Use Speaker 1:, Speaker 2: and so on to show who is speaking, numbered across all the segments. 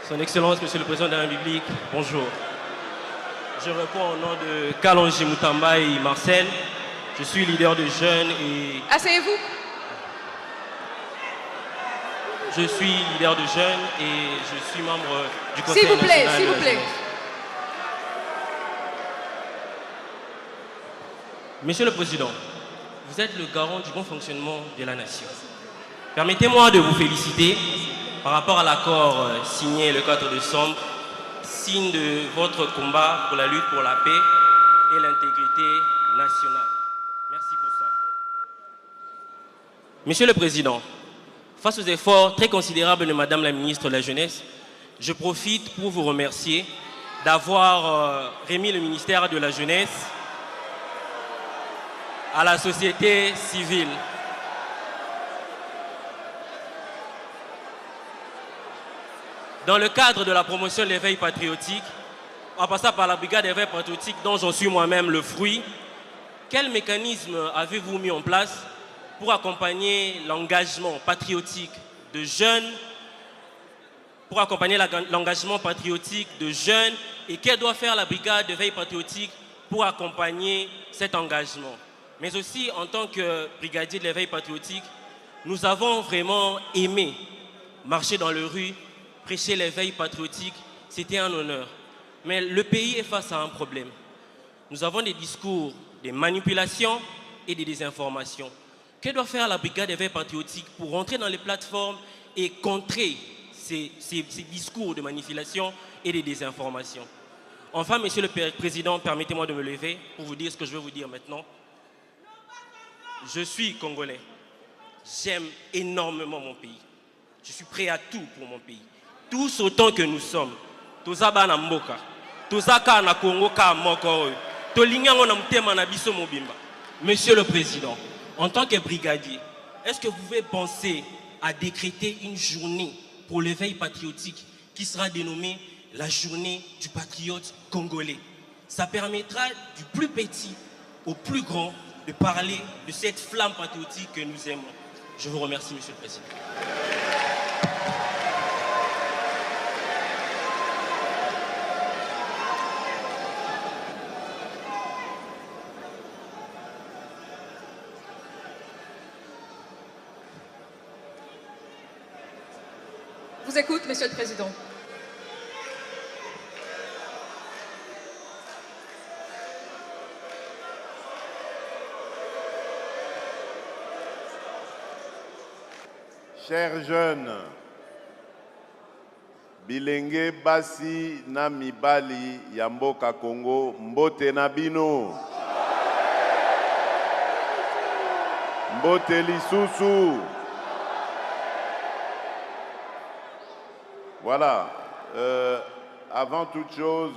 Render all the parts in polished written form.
Speaker 1: Son Excellence, Monsieur le Président de la République, bonjour. Je réponds au nom de Kalonji Moutambaï Marcel. Je suis leader de jeunes et...
Speaker 2: Asseyez-vous.
Speaker 1: Je suis leader de jeunes et je suis membre du Conseil national de la jeunesse.
Speaker 2: S'il vous plaît.
Speaker 1: Monsieur le Président, vous êtes le garant du bon fonctionnement de la nation. Permettez-moi de vous féliciter par rapport à l'accord signé le 4 décembre, signe de votre combat pour la lutte pour la paix et l'intégrité nationale. Merci pour ça. Monsieur le Président, face aux efforts très considérables de Madame la Ministre de la Jeunesse, je profite pour vous remercier d'avoir remis le ministère de la Jeunesse à la société civile. Dans le cadre de la promotion de l'éveil patriotique, en passant par la brigade d'éveil patriotique dont j'en suis moi-même le fruit, quel mécanisme avez-vous mis en place pour accompagner l'engagement patriotique de jeunes, et qu'elle doit faire la brigade d'éveil patriotique pour accompagner cet engagement? Mais aussi, en tant que brigadier de l'éveil patriotique, nous avons vraiment aimé marcher dans les rues, prêcher l'éveil patriotique, c'était un honneur. Mais le pays est face à un problème. Nous avons des discours, des manipulations et des désinformations. Que doit faire la brigade d'éveil patriotique pour rentrer dans les plateformes et contrer ces discours de manipulation et de désinformation? Enfin, Monsieur le Président, permettez-moi de me lever pour vous dire ce que je veux vous dire maintenant. Je suis Congolais. J'aime énormément mon pays. Je suis prêt à tout pour mon pays. Tous autant que nous sommes. Tozaba na mboka. Tozaka na Congo ka moko. Tolingango na mtema na biso mobimba. Monsieur le Président, en tant que brigadier, est-ce que vous pouvez penser à décréter une journée pour l'éveil patriotique qui sera dénommée la journée du patriote congolais? Ça permettra du plus petit au plus grand de parler de cette flamme patriotique que nous aimons. Je vous remercie, Monsieur le Président.
Speaker 2: Je vous écoute, Monsieur le Président.
Speaker 3: Chers jeunes, Bilenge Basi na Mibali Yamboka Congo, Mbote Nabino. Mbote Lisusu. Voilà. Avant toute chose,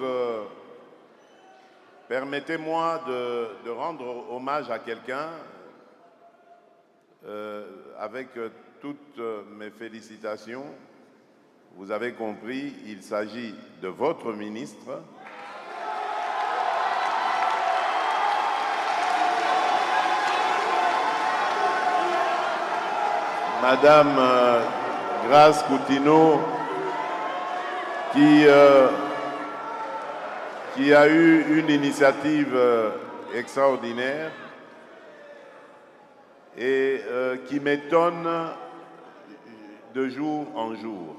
Speaker 3: permettez-moi de rendre hommage à quelqu'un avec toutes mes félicitations. Vous avez compris, il s'agit de votre ministre. Madame Grace Coutinho, qui a eu une initiative extraordinaire et qui m'étonne de jour en jour.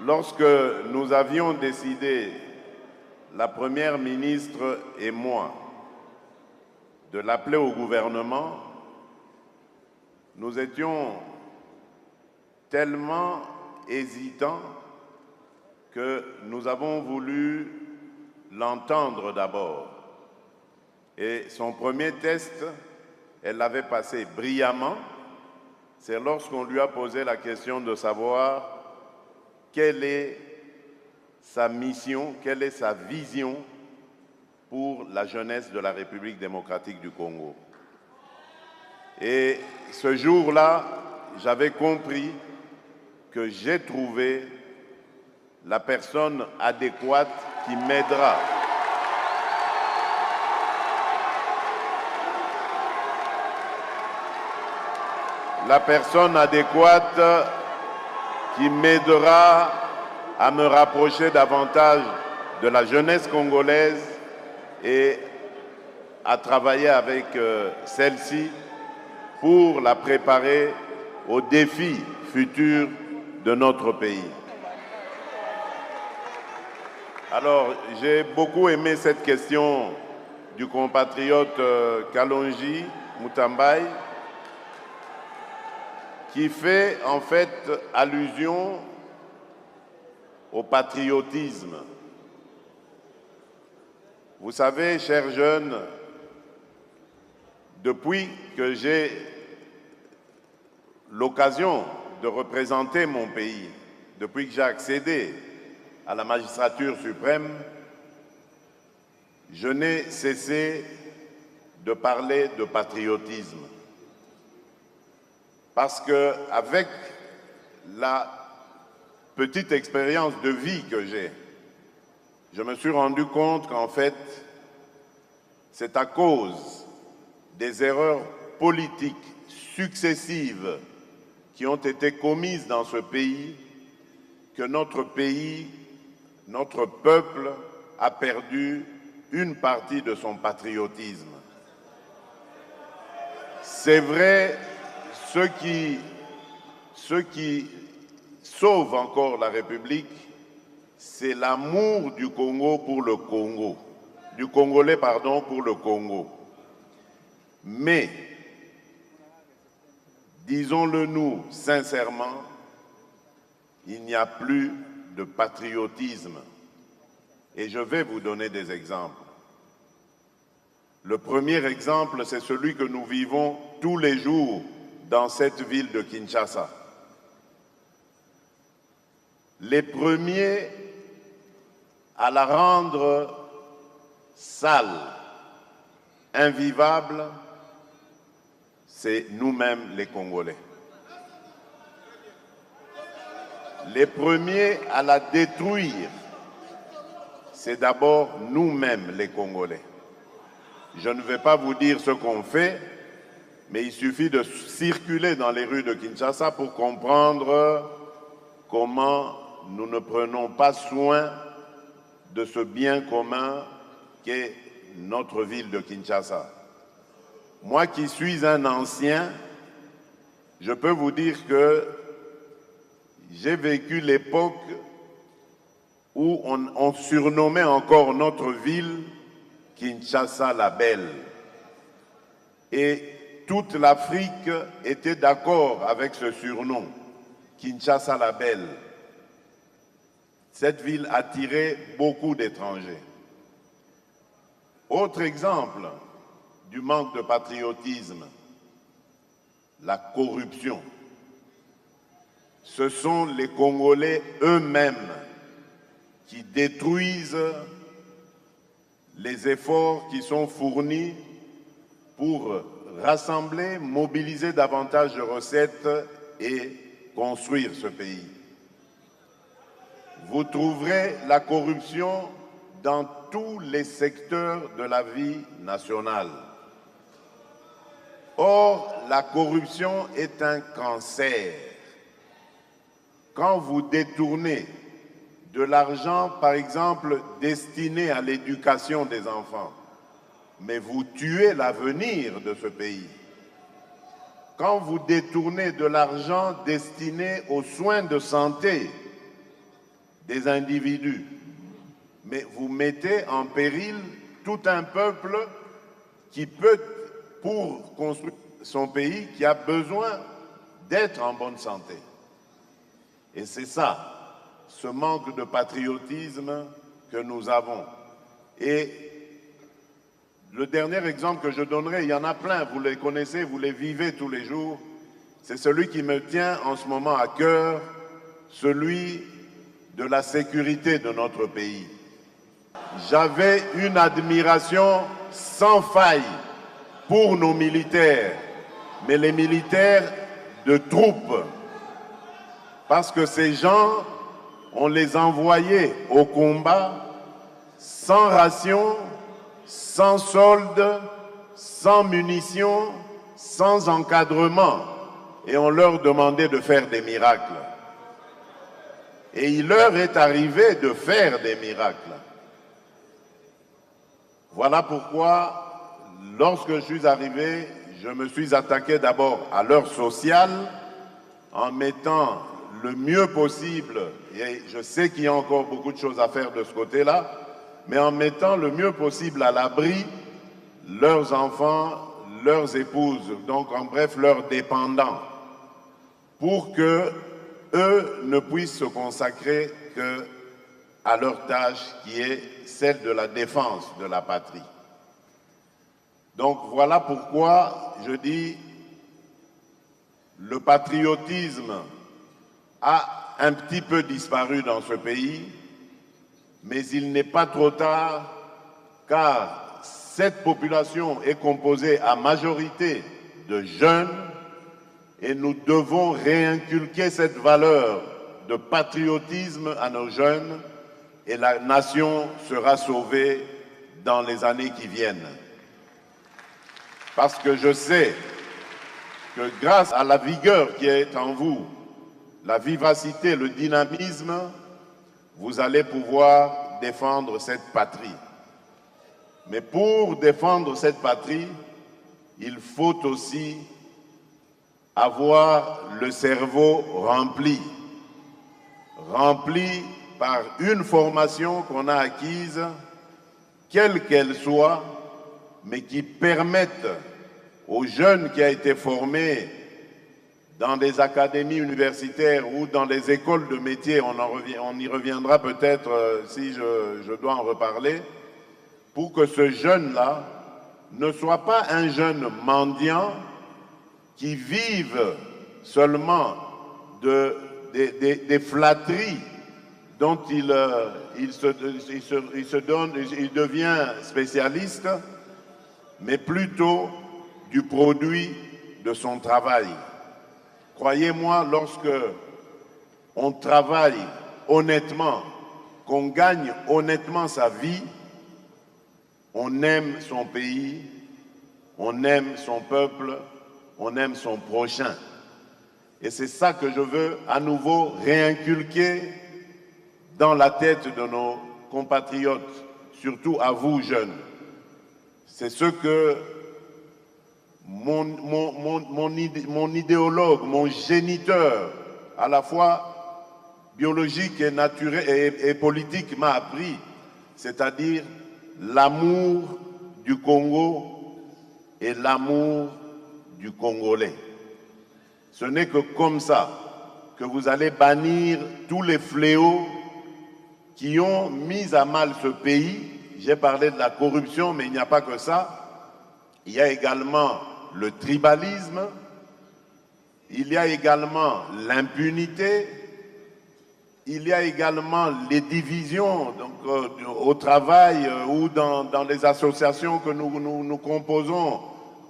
Speaker 3: Lorsque nous avions décidé, la Première ministre et moi, de l'appeler au gouvernement, nous étions tellement hésitants que nous avons voulu l'entendre d'abord. Et son premier test, elle l'avait passé brillamment. C'est lorsqu'on lui a posé la question de savoir quelle est sa mission, quelle est sa vision pour la jeunesse de la République démocratique du Congo. Et ce jour-là, j'avais compris que j'ai trouvé la personne adéquate qui m'aidera. La personne adéquate qui m'aidera à me rapprocher davantage de la jeunesse congolaise et à travailler avec celle-ci pour la préparer aux défis futurs de notre pays. Alors, j'ai beaucoup aimé cette question du compatriote Kalonji Mutambai, qui fait en fait allusion au patriotisme. Vous savez, chers jeunes, depuis que j'ai l'occasion de représenter mon pays, depuis que j'ai accédé à la magistrature suprême, je n'ai cessé de parler de patriotisme. Parce qu'avec la petite expérience de vie que j'ai, je me suis rendu compte qu'en fait, c'est à cause des erreurs politiques successives qui ont été commises dans ce pays que notre pays, notre peuple a perdu une partie de son patriotisme. C'est vrai, ce qui sauve encore la République, c'est l'amour du Congo pour le Congo, du Congolais, pardon, pour le Congo. Mais, disons-le nous sincèrement, il n'y a plus de patriotisme. Et je vais vous donner des exemples. Le premier exemple, c'est celui que nous vivons tous les jours dans cette ville de Kinshasa. Les premiers à la rendre sale, invivable, c'est nous-mêmes les Congolais. Les premiers à la détruire, c'est d'abord nous-mêmes les Congolais. Je ne vais pas vous dire ce qu'on fait, mais il suffit de circuler dans les rues de Kinshasa pour comprendre comment nous ne prenons pas soin de ce bien commun qu'est notre ville de Kinshasa. Moi qui suis un ancien, je peux vous dire que j'ai vécu l'époque où on surnommait encore notre ville Kinshasa la Belle. Et toute l'Afrique était d'accord avec ce surnom, Kinshasa la Belle. Cette ville attirait beaucoup d'étrangers. Autre exemple du manque de patriotisme, la corruption. Ce sont les Congolais eux-mêmes qui détruisent les efforts qui sont fournis pour rassembler, mobiliser davantage de recettes et construire ce pays. Vous trouverez la corruption dans tous les secteurs de la vie nationale. Or, la corruption est un cancer. Quand vous détournez de l'argent, par exemple, destiné à l'éducation des enfants, mais vous tuez l'avenir de ce pays. Quand vous détournez de l'argent destiné aux soins de santé des individus, mais vous mettez en péril tout un peuple qui peut, pour construire son pays, qui a besoin d'être en bonne santé. Et c'est ça, ce manque de patriotisme que nous avons. Et le dernier exemple que je donnerai, il y en a plein, vous les connaissez, vous les vivez tous les jours, c'est celui qui me tient en ce moment à cœur, celui de la sécurité de notre pays. J'avais une admiration sans faille pour nos militaires, mais les militaires de troupes, parce que ces gens, on les envoyait au combat sans ration, sans solde, sans munitions, sans encadrement, et on leur demandait de faire des miracles. Et il leur est arrivé de faire des miracles. Voilà pourquoi, lorsque je suis arrivé, je me suis attaqué d'abord à l'heure sociale en mettant le mieux possible, et je sais qu'il y a encore beaucoup de choses à faire de ce côté-là, mais en mettant le mieux possible à l'abri leurs enfants, leurs épouses, donc en bref leurs dépendants, pour que eux ne puissent se consacrer qu'à leur tâche qui est celle de la défense de la patrie. Donc voilà pourquoi je dis le patriotisme a un petit peu disparu dans ce pays, mais il n'est pas trop tard, car cette population est composée à majorité de jeunes et nous devons réinculquer cette valeur de patriotisme à nos jeunes et la nation sera sauvée dans les années qui viennent. Parce que je sais que grâce à la vigueur qui est en vous, la vivacité, le dynamisme, vous allez pouvoir défendre cette patrie. Mais pour défendre cette patrie, il faut aussi avoir le cerveau rempli par une formation qu'on a acquise, quelle qu'elle soit, mais qui permette aux jeunes qui ont été formés dans des académies universitaires ou dans des écoles de métiers, on y reviendra peut-être si je dois en reparler, pour que ce jeune-là ne soit pas un jeune mendiant qui vive seulement des flatteries dont il devient spécialiste, mais plutôt du produit de son travail. Croyez-moi, lorsque on travaille honnêtement, qu'on gagne honnêtement sa vie, on aime son pays, on aime son peuple, on aime son prochain. Et c'est ça que je veux à nouveau réinculquer dans la tête de nos compatriotes, surtout à vous jeunes. C'est ce que mon idéologue, mon géniteur, à la fois biologique et naturel et politique m'a appris, c'est-à-dire l'amour du Congo et l'amour du Congolais. Ce n'est que comme ça que vous allez bannir tous les fléaux qui ont mis à mal ce pays. J'ai parlé de la corruption, mais il n'y a pas que ça. Il y a également le tribalisme, il y a également l'impunité, il y a également les divisions donc, au travail ou dans les associations que nous composons,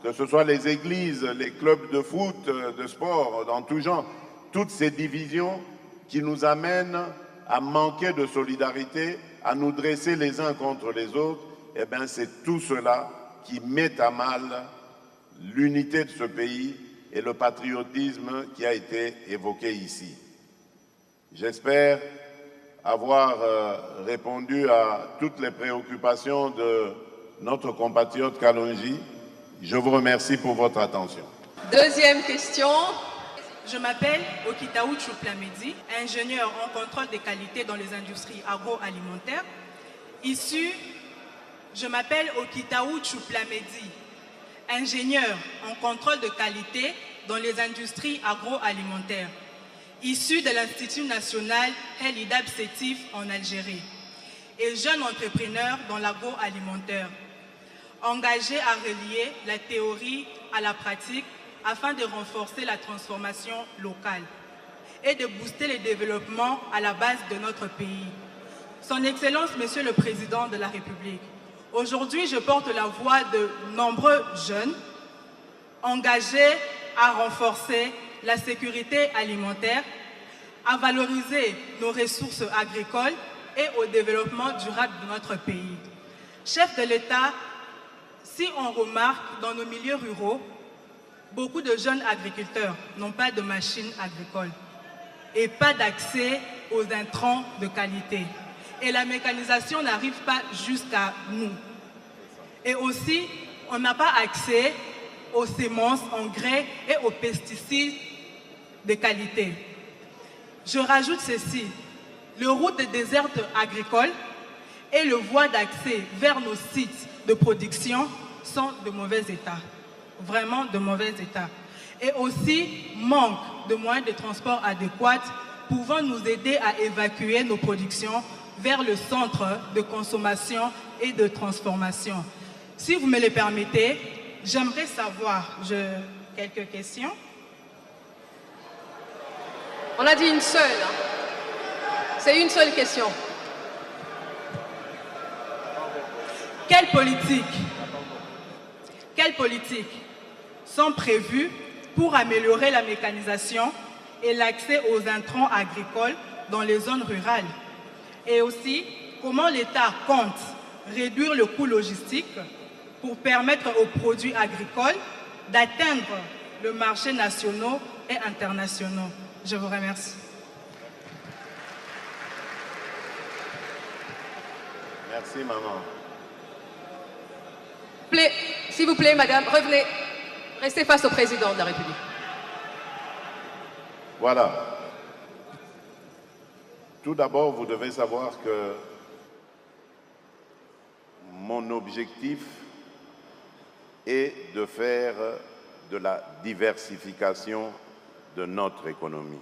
Speaker 3: que ce soit les églises, les clubs de foot, de sport, dans tout genre, toutes ces divisions qui nous amènent à manquer de solidarité, à nous dresser les uns contre les autres, eh bien c'est tout cela qui met à mal l'unité de ce pays et le patriotisme qui a été évoqué ici. J'espère avoir répondu à toutes les préoccupations de notre compatriote Kalonji. Je vous remercie pour votre attention.
Speaker 2: Deuxième question.
Speaker 4: Je m'appelle Okitaou Chouplamedi, ingénieur en contrôle des qualités dans les industries agroalimentaires. Je m'appelle Okitaou Chouplamedi, ingénieur en contrôle de qualité dans les industries agroalimentaires, issu de l'Institut national El Idab Sétif en Algérie et jeune entrepreneur dans l'agroalimentaire, engagé à relier la théorie à la pratique afin de renforcer la transformation locale et de booster le développement à la base de notre pays. Son Excellence, Monsieur le Président de la République, aujourd'hui, je porte la voix de nombreux jeunes engagés à renforcer la sécurité alimentaire, à valoriser nos ressources agricoles et au développement durable de notre pays. Chef de l'État, si on remarque dans nos milieux ruraux, beaucoup de jeunes agriculteurs n'ont pas de machines agricoles et pas d'accès aux intrants de qualité. Et la mécanisation n'arrive pas jusqu'à nous. Et aussi, on n'a pas accès aux semences, engrais et aux pesticides de qualité. Je rajoute ceci, les routes des déserts agricoles et le voie d'accès vers nos sites de production sont de mauvais état, vraiment de mauvais état. Et aussi, manque de moyens de transport adéquats pouvant nous aider à évacuer nos productions vers le centre de consommation et de transformation. Si vous me le permettez, j'aimerais savoir, quelques questions.
Speaker 2: On a dit une seule. C'est une seule question.
Speaker 4: Quelles politiques sont prévues pour améliorer la mécanisation et l'accès aux intrants agricoles dans les zones rurales? Et aussi, comment l'État compte réduire le coût logistique pour permettre aux produits agricoles d'atteindre le marché national et international? Je vous remercie.
Speaker 3: Merci, maman.
Speaker 2: S'il vous plaît, madame, revenez. Restez face au président de la République.
Speaker 3: Voilà. Tout d'abord, vous devez savoir que mon objectif est de faire de la diversification de notre économie.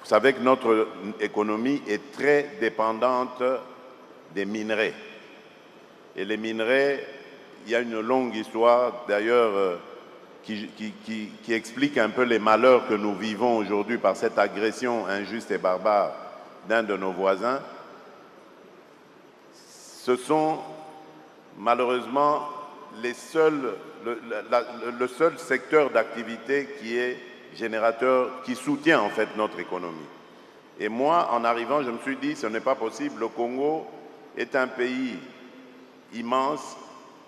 Speaker 3: Vous savez que notre économie est très dépendante des minerais. Et les minerais, il y a une longue histoire d'ailleurs qui explique un peu les malheurs que nous vivons aujourd'hui par cette agression injuste et barbare d'un de nos voisins. Ce sont malheureusement le seul secteur d'activité qui est générateur, qui soutient en fait notre économie. Et moi, en arrivant, je me suis dit, ce n'est pas possible. Le Congo est un pays immense,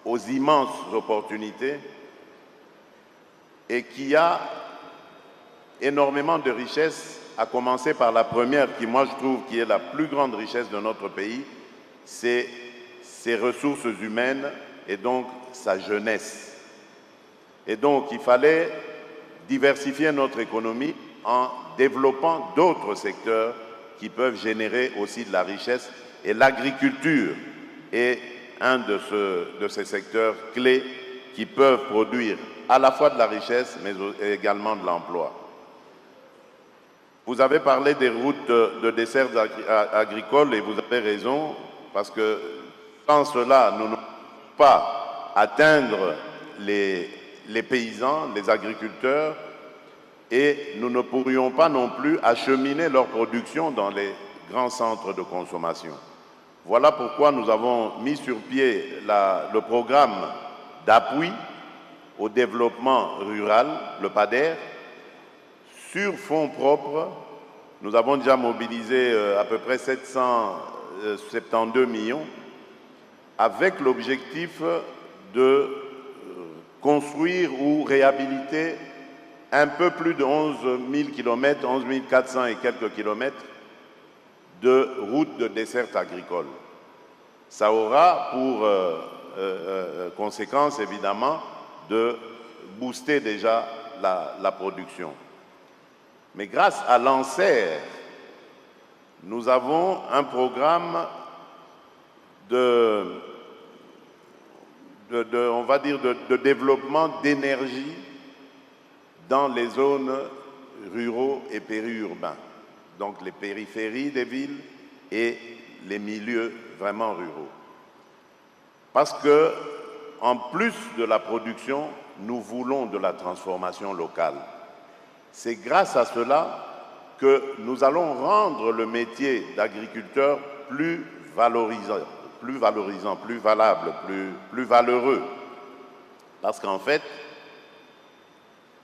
Speaker 3: aux immenses opportunités, et qui a énormément de richesses, à commencer par la première, qui moi je trouve qui est la plus grande richesse de notre pays, c'est ses ressources humaines et donc sa jeunesse. Et donc il fallait diversifier notre économie en développant d'autres secteurs qui peuvent générer aussi de la richesse. Et l'agriculture est un de ces secteurs clés qui peuvent produire à la fois de la richesse, mais également de l'emploi. Vous avez parlé des routes de dessert agricoles et vous avez raison, parce que sans cela, nous ne pouvons pas atteindre les paysans, les agriculteurs, et nous ne pourrions pas non plus acheminer leur production dans les grands centres de consommation. Voilà pourquoi nous avons mis sur pied le programme d'appui au développement rural, le PADER, sur fonds propres. Nous avons déjà mobilisé à peu près 772 millions avec l'objectif de construire ou réhabiliter un peu plus de 11 000 km, 11 400 et quelques kilomètres de routes de desserte agricole. Ça aura pour conséquence, évidemment, de booster déjà la production. Mais grâce à l'ANSER, nous avons un programme de développement d'énergie dans les zones ruraux et périurbains, donc les périphéries des villes et les milieux vraiment ruraux. Parce que, en plus de la production, nous voulons de la transformation locale. C'est grâce à cela que nous allons rendre le métier d'agriculteur plus valorisant, plus valable, plus valeureux. Parce qu'en fait,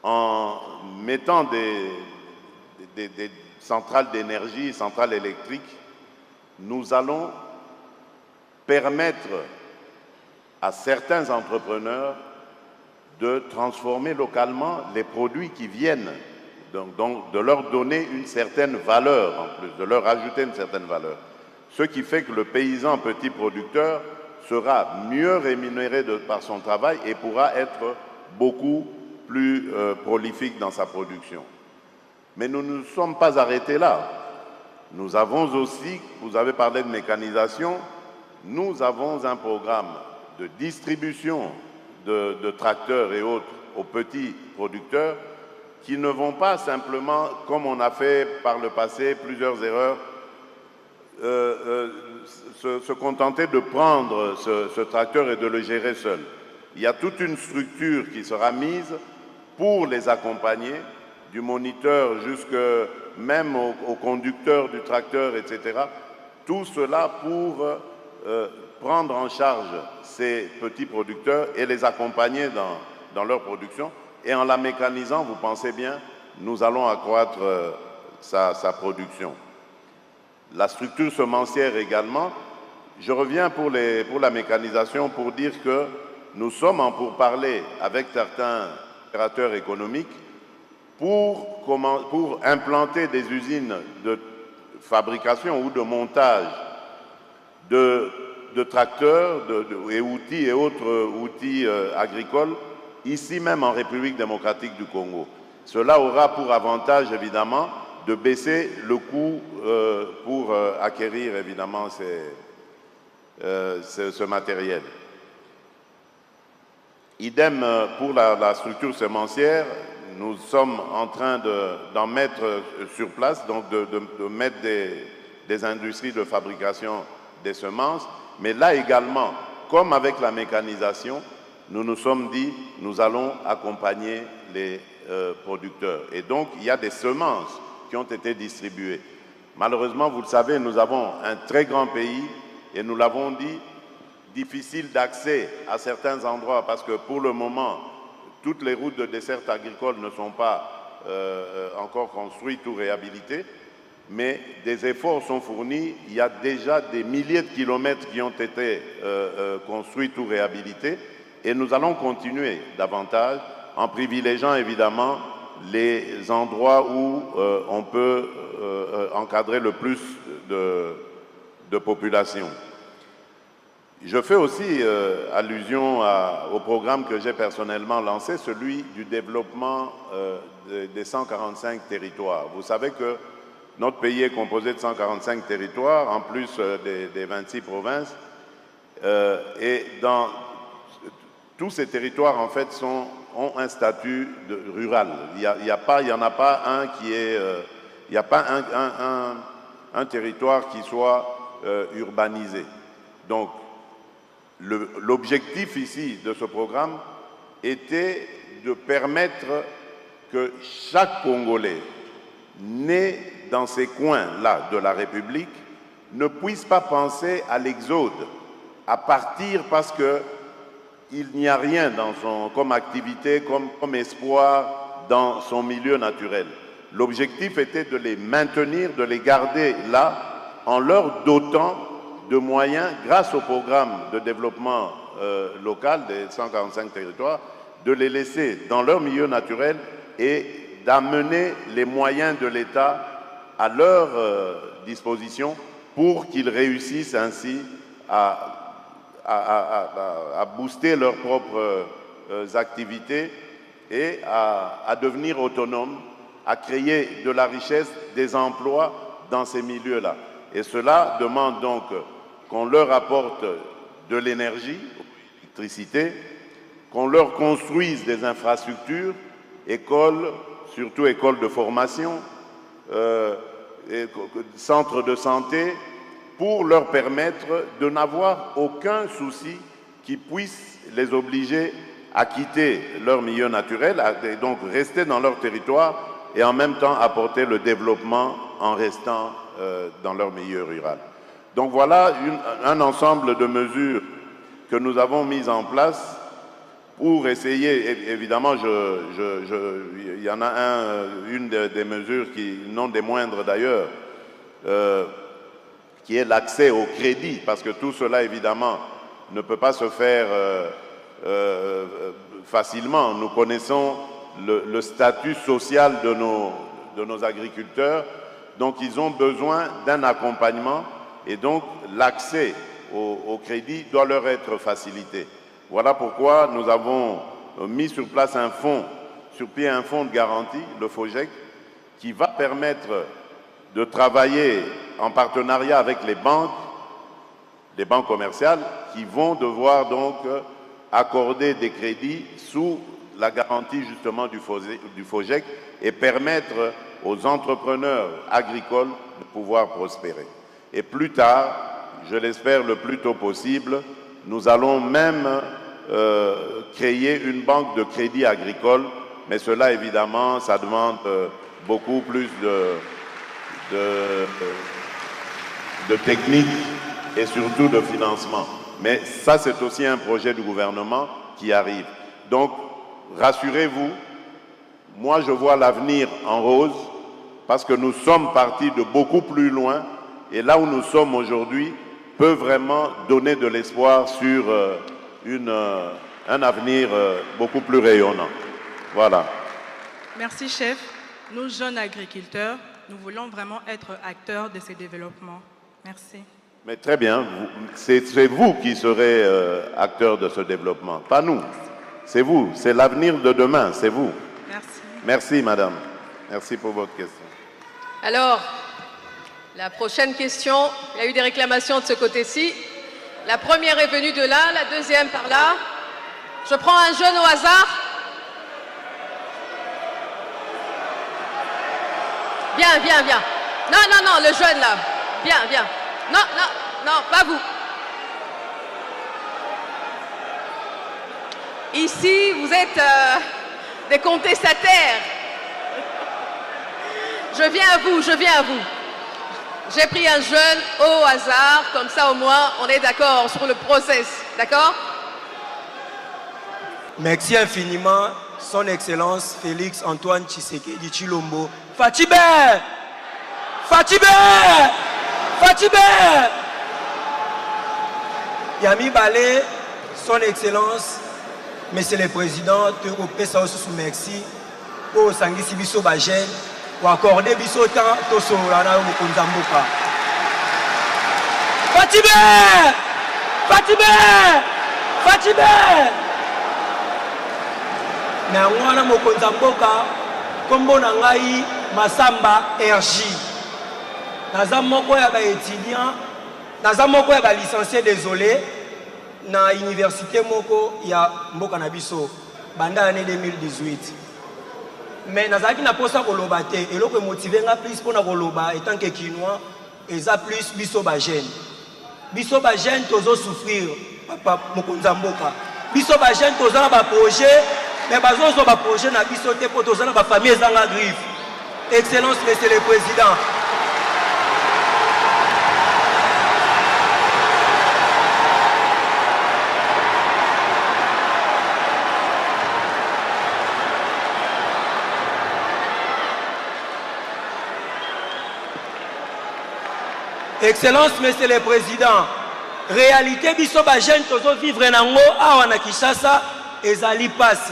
Speaker 3: en mettant des centrales d'énergie, centrales électriques, nous allons permettre à certains entrepreneurs de transformer localement les produits qui viennent Donc de leur donner une certaine valeur en plus, de leur ajouter une certaine valeur. Ce qui fait que le paysan petit producteur sera mieux rémunéré par son travail et pourra être beaucoup plus prolifique dans sa production. Mais nous ne nous sommes pas arrêtés là. Nous avons aussi, vous avez parlé de mécanisation, nous avons un programme de distribution de tracteurs et autres aux petits producteurs qui ne vont pas simplement, comme on a fait par le passé, plusieurs erreurs, se contenter de prendre ce tracteur et de le gérer seul. Il y a toute une structure qui sera mise pour les accompagner, du moniteur jusque même au conducteur du tracteur, etc. Tout cela pour prendre en charge ces petits producteurs et les accompagner dans leur production. Et en la mécanisant, vous pensez bien, nous allons accroître sa production. La structure semencière également. Je reviens pour la mécanisation pour dire que nous sommes en pourparlers avec certains opérateurs économiques pour implanter des usines de fabrication ou de montage de tracteurs et outils et autres outils agricoles ici même en République démocratique du Congo. Cela aura pour avantage évidemment de baisser le coût pour acquérir évidemment ce matériel. Idem pour la structure semencière, nous sommes en train d'en mettre sur place, donc de mettre des industries de fabrication des semences, mais là également, comme avec la mécanisation, nous nous sommes dit, nous allons accompagner les producteurs. Et donc, il y a des semences qui ont été distribuées. Malheureusement, vous le savez, nous avons un très grand pays et nous l'avons dit, difficile d'accès à certains endroits parce que pour le moment, toutes les routes de desserte agricole ne sont pas encore construites ou réhabilitées, mais des efforts sont fournis. Il y a déjà des milliers de kilomètres qui ont été construits ou réhabilités et nous allons continuer davantage en privilégiant évidemment les endroits où on peut encadrer le plus de population. Je fais aussi allusion au programme que j'ai personnellement lancé, celui du développement des 145 territoires. Vous savez que notre pays est composé de 145 territoires, en plus des 26 provinces, et dans tous ces territoires, en fait, ont un statut rural. Il n'y en a pas un qui est... il n'y a pas un territoire qui soit urbanisé. Donc, l'objectif ici de ce programme était de permettre que chaque Congolais né dans ces coins-là de la République ne puisse pas penser à l'exode, à partir parce qu'il n'y a rien comme activité, comme espoir dans son milieu naturel. L'objectif était de les maintenir, de les garder là, en leur dotant de moyens, grâce au programme de développement local des 145 territoires, de les laisser dans leur milieu naturel et d'amener les moyens de l'État à leur disposition pour qu'ils réussissent ainsi à booster leurs propres activités et à devenir autonomes, à créer de la richesse, des emplois dans ces milieux-là. Et cela demande donc qu'on leur apporte de l'énergie, l'électricité, qu'on leur construise des infrastructures, écoles, surtout écoles de formation, centres de santé, pour leur permettre de n'avoir aucun souci qui puisse les obliger à quitter leur milieu naturel, et donc rester dans leur territoire et en même temps apporter le développement en restant dans leur milieu rural. Donc voilà un ensemble de mesures que nous avons mises en place pour essayer, évidemment, il y en a une des mesures qui, non des moindres d'ailleurs, qui est l'accès au crédit, parce que tout cela, évidemment, ne peut pas se faire facilement. Nous connaissons le statut social de nos agriculteurs. Donc, ils ont besoin d'un accompagnement et donc l'accès au crédit doit leur être facilité. Voilà pourquoi nous avons mis sur place sur pied un fonds de garantie, le FOGEC, qui va permettre de travailler en partenariat avec les banques commerciales qui vont devoir donc accorder des crédits sous la garantie justement du FOGEC et permettre aux entrepreneurs agricoles de pouvoir prospérer. Et plus tard, je l'espère le plus tôt possible, nous allons même créer une banque de crédit agricole, mais cela évidemment, ça demande beaucoup plus de techniques et surtout de financement. Mais ça, c'est aussi un projet du gouvernement qui arrive. Donc, rassurez-vous, moi je vois l'avenir en rose parce que nous sommes partis de beaucoup plus loin et là où nous sommes aujourd'hui peut vraiment donner de l'espoir sur un avenir beaucoup plus rayonnant. Voilà.
Speaker 4: Merci, chef. Nous, jeunes agriculteurs, nous voulons vraiment être acteurs de ces développements. Merci.
Speaker 3: Mais très bien, c'est vous qui serez acteurs de ce développement, pas nous. C'est vous, c'est l'avenir de demain, c'est vous.
Speaker 4: Merci.
Speaker 3: Merci, madame. Merci pour votre question.
Speaker 2: Alors, la prochaine question, il y a eu des réclamations de ce côté-ci. La première est venue de là, la deuxième par là. Je prends un jeune au hasard. Viens, viens, viens. Non, non, non, le jeune là. Viens, viens. Non, non, non, pas vous. Ici, vous êtes des contestataires. Je viens à vous, je viens à vous. J'ai pris un jeune au hasard, comme ça au moins on est d'accord sur le process, d'accord?
Speaker 5: Merci infiniment, Son Excellence Félix Antoine Tshisekedi Tshilombo. Fatibé! Fatibé! Fatibé! Yami Balé, Son Excellence, Monsieur le Président, te repesa sous merci pour Sangisi Biso Bagel, pour accorder Biso temps, to Solana Mokonzamboka. Fatibé! Fatibé! Fatibé! Na mwana Mokonzamboka, kombo na ngai Masamba RJ. Naza moko ya ba étudiant, naza moko ya ba licencié désolé na université moko ya mboka na biso banda année 2018. Mais nazaki na posa koloba te eloko motiver nga plus pona koloba étant que Kinois eza plus biso ba jeune. Biso ba jeune tozo souffrir papa Mokonzamboka. Biso ba jeune tozo na ba projet mais bazo ba projet na biso te po tozo na ba famille ezanga griffe. Excellence Monsieur le Président. Excellence Monsieur le Président, réalité biso ba jeune tozo vivre nango awa na Kinshasa ezali pasi.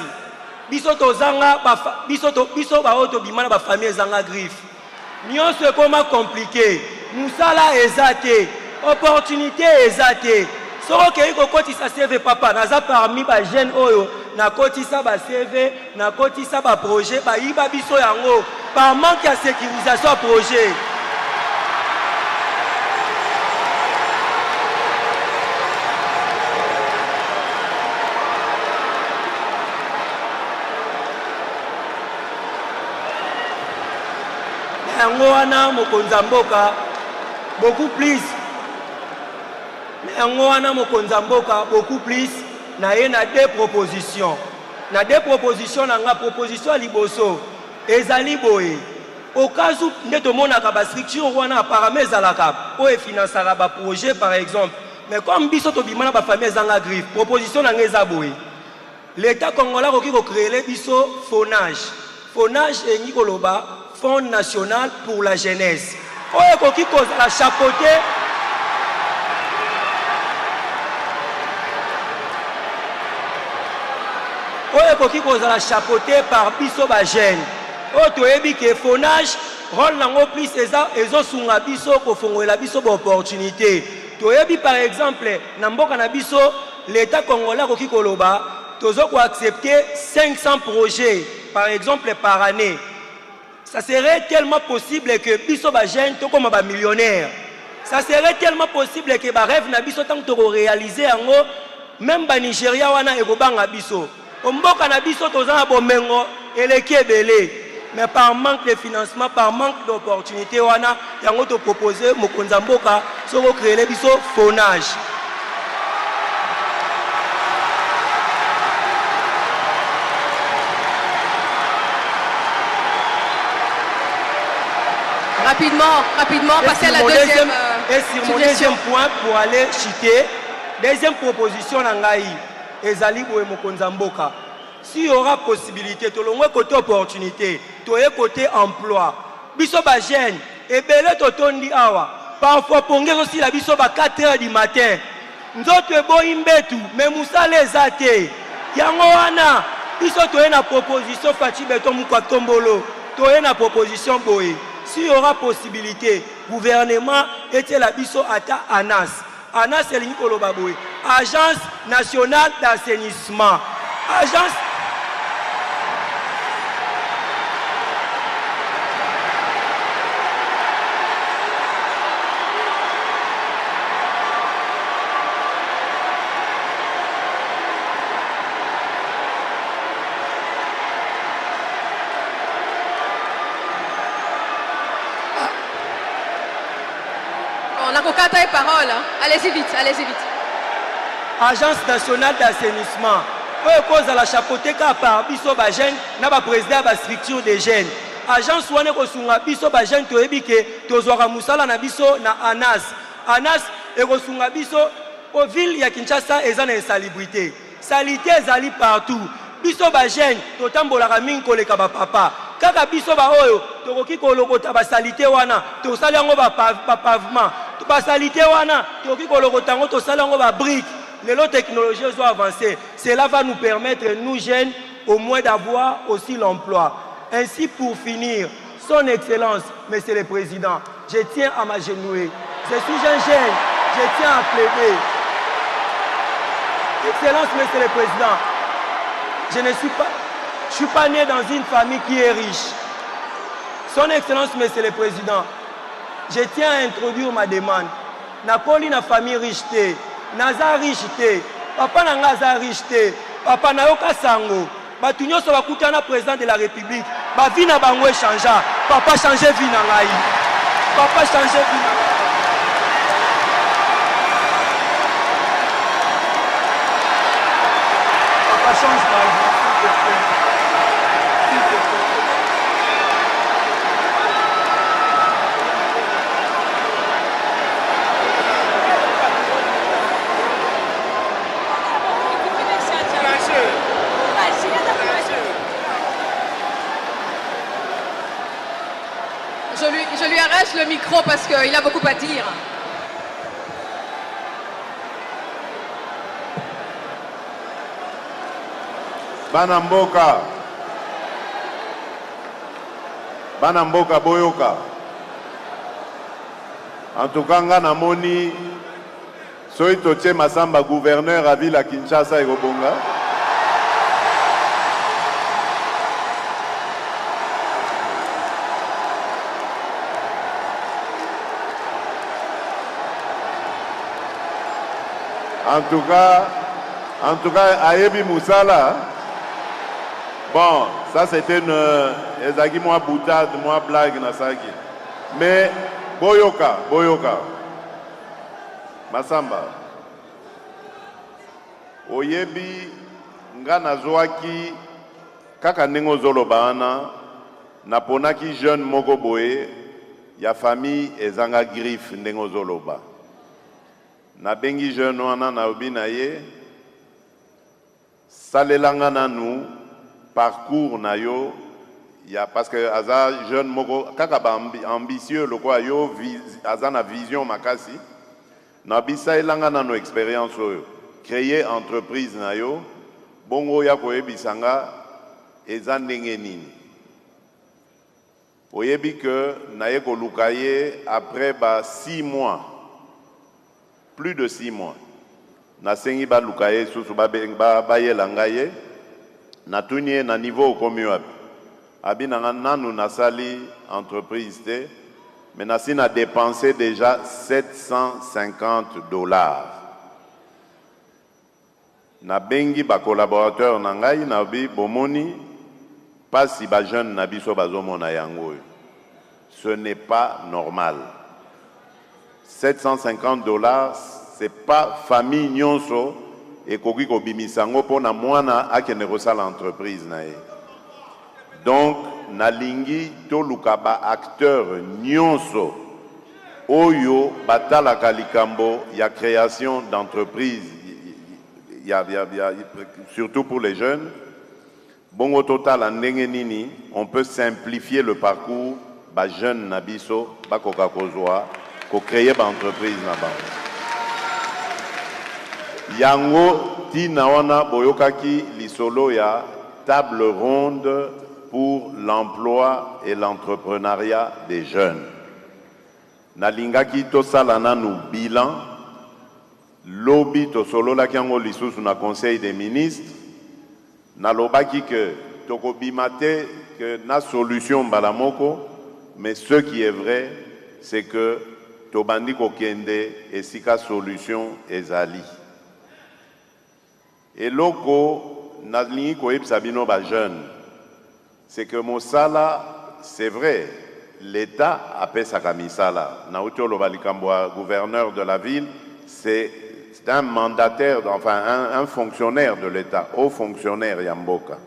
Speaker 5: Biso tozanga biso ba oto bimana ba famille ezanga griffe. Nyonso ekoma compliqué. Musala ezate, opportunité ezate. Soko kei kokotisa CV papa naza parmi ba jeune oyo na kotisa ba CV, na kotisa ba projet ba yiba biso yango par manque ya sécurisation projet. Ngoana Mokonzamboka beaucoup plus Ngoana Mokonzamboka beaucoup plus na ye na deux propositions na nga proposition à liboso ezali boye au cas où ndeto monaka ba structure wana apparemment ezalaka po e finançara ba projet par exemple mais comme biso to bimana ba famille ezanga griffe proposition na ngeza boye l'état congolais koki ko créer biso fonage engi koloba Fonds national pour la jeunesse. Oye koki kozala chapeauté. Oye ekoki kozala chapeauté par biso ba jeune. O toyebi ke fonage rôle nango plus ezosunga biso kofongola biso ba opportunité. Toyebi par exemple na mboka na biso l'État congolais akoki koloba tozo ko accepter 500 projets par exemple par année. Ça serait tellement possible que biso ba jeune to comme ba millionnaire. Ça serait tellement possible que ba rêve na biso tant to réaliser yango même ba Nigeria wana ekobanga biso. Mboka na biso tozana bomengo eleki ebele. Mais par manque de financement, par manque d'opportunité, wana yango to proposer mokonza mboka soko créer les biso fonage.
Speaker 2: Rapidement, passer à la deuxième.
Speaker 5: Et sur mon deuxième point, pour aller chiter, deuxième proposition nangai, ezali boye mokonza mboka. S'il y aura possibilité, tout le monde côté opportunité, tout le côté emploi. Biso ba jeune, et belé totondi awa. Parfois pongé aussi la biso ba 4 heures du matin. Nzoto ebo imbetu, mais moussa les athées. Yango wana, biso toye na proposition Fati Beton Mukwa Tombolo. Toye na proposition boye. S'il y aura possibilité, gouvernement était la biso ata ANAS. ANAS c'est l'Nikolo Baboye. Agence nationale d'assainissement. Agence.
Speaker 2: On a qu'à ta parole. Allez-y vite.
Speaker 5: Agence nationale d'assainissement. Cause à la chapeauté par biso ba jeune na ba président ba structure des jeunes. Agence wane ko sunga biso ba jeune to ebike to zwaka musala na biso na ANAS. ANAS e ko sunga biso au ville ya Kinshasa eza na insalubrité. Salité ezali partout. Biso ba jeune to tambola ka mingi koleka ba papa. Kaka biso ba oyo to koki kolokota ba salité wana to sala ngo ba pavement. To ba salité wana to koki kolokota ngo to sala ngo ba brique. Les technologies ont avancé. Cela va nous permettre, nous jeunes, au moins d'avoir aussi l'emploi. Ainsi, pour finir, son Excellence, Monsieur le Président, je tiens à m'agenouiller. Je suis un jeune, je tiens à plaider. Excellence, Monsieur le Président, je suis pas né dans une famille qui est riche. Son Excellence, Monsieur le Président, je tiens à introduire ma demande. Na poli na famille riche. Naza riche, papa naza riche, papa nayoka sango, batu nyonso bakutana président de la République, ba vie na bango changea, papa changer vie na ngai. Papa changer vie na ngai. Papa change ma vie.
Speaker 2: Je lui arrache le micro parce qu'il a beaucoup à dire.
Speaker 3: Banamboka boyoka. En tout cas, nga namoni soy toche Masamba gouverneur à ville à Kinshasa et Gobonga. En tout cas, Ayebi Moussala, bon, ça c'était une moi boutade, moi blague, Nasaki. Mais, Boyoka, Masamba, Oyebi, Ngana Zoaki, Kaka Nengo Zolobana, Naponaki jeune Mogoboe, ya famille Ezanga Griffe Nengo Zoloba. Na bengi jeune wana na obina ye salelanga na nous parcours na yo ya parce que aza jeune moko kaka ba ambitieux le quoi yo aza na vision makasi na bisa elanga na no expérience créer entreprise na yo bongo ya koyebisanga eza ndenge nini. Oyebi que naye koluka ye après 6 mois, plus de 6 mois. Nasengi baluka ye susu bayela ngai natuni ye na niveau okomi wapi. Abi nanu nasali entreprise te, mais nasi na dépensé déjà $750. Na bengi ba collaborateur na ngai na bi bomoni pasi ba jeune na biso bazomona yango. Ce n'est pas normal. $750, c'est pas famille nyonso et koki ko bimisango pona mwana akene kosala entreprise na ye. Donc nalingi to lukaba acteur nyonso oyo batalaka likambo ya création d'entreprise, surtout pour les jeunes. Bon, au total, en nini, on peut simplifier le parcours ba jeune nabiso ba kokakozwa ko créer ba entreprise na ba. Yango tina wana boyokaki lisolo ya table ronde pour l'emploi et l'entrepreneuriat des jeunes. Nalingaki to salana nu bilan lobi to solo la kiango lisusu na conseil des ministres. Nalobaki que toko bimate que na solution balamoko, mais ce qui est vrai c'est que tobandi ko kende esika solution ezali. Et loko nalingi ko sabino ba jeune, c'est que mosala c'est vrai, l'État appelle sa kamisala. Na utolo balikamboa gouverneur de la ville, c'est un mandataire, enfin un fonctionnaire de l'État, haut fonctionnaire Yamboka.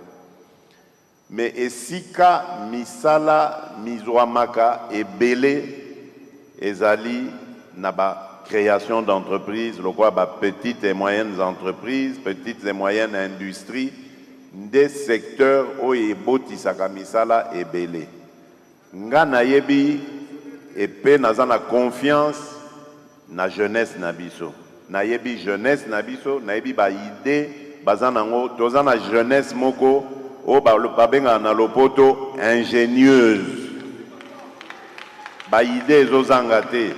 Speaker 3: Mais esika misala mizwamaka ebele ezali naba création d'entreprises, le quoi petites et moyennes entreprises, petites et moyennes industries, des secteurs où ebotisaka misala ebele. Nga na yebi epe nazana confiance na jeunesse na biso. Na yebi jeunesse na biso, na yebi ba idée bazanango tozana jeunesse moko o ba benga na lopoto ingénieuse. Ba idée ezozanga te.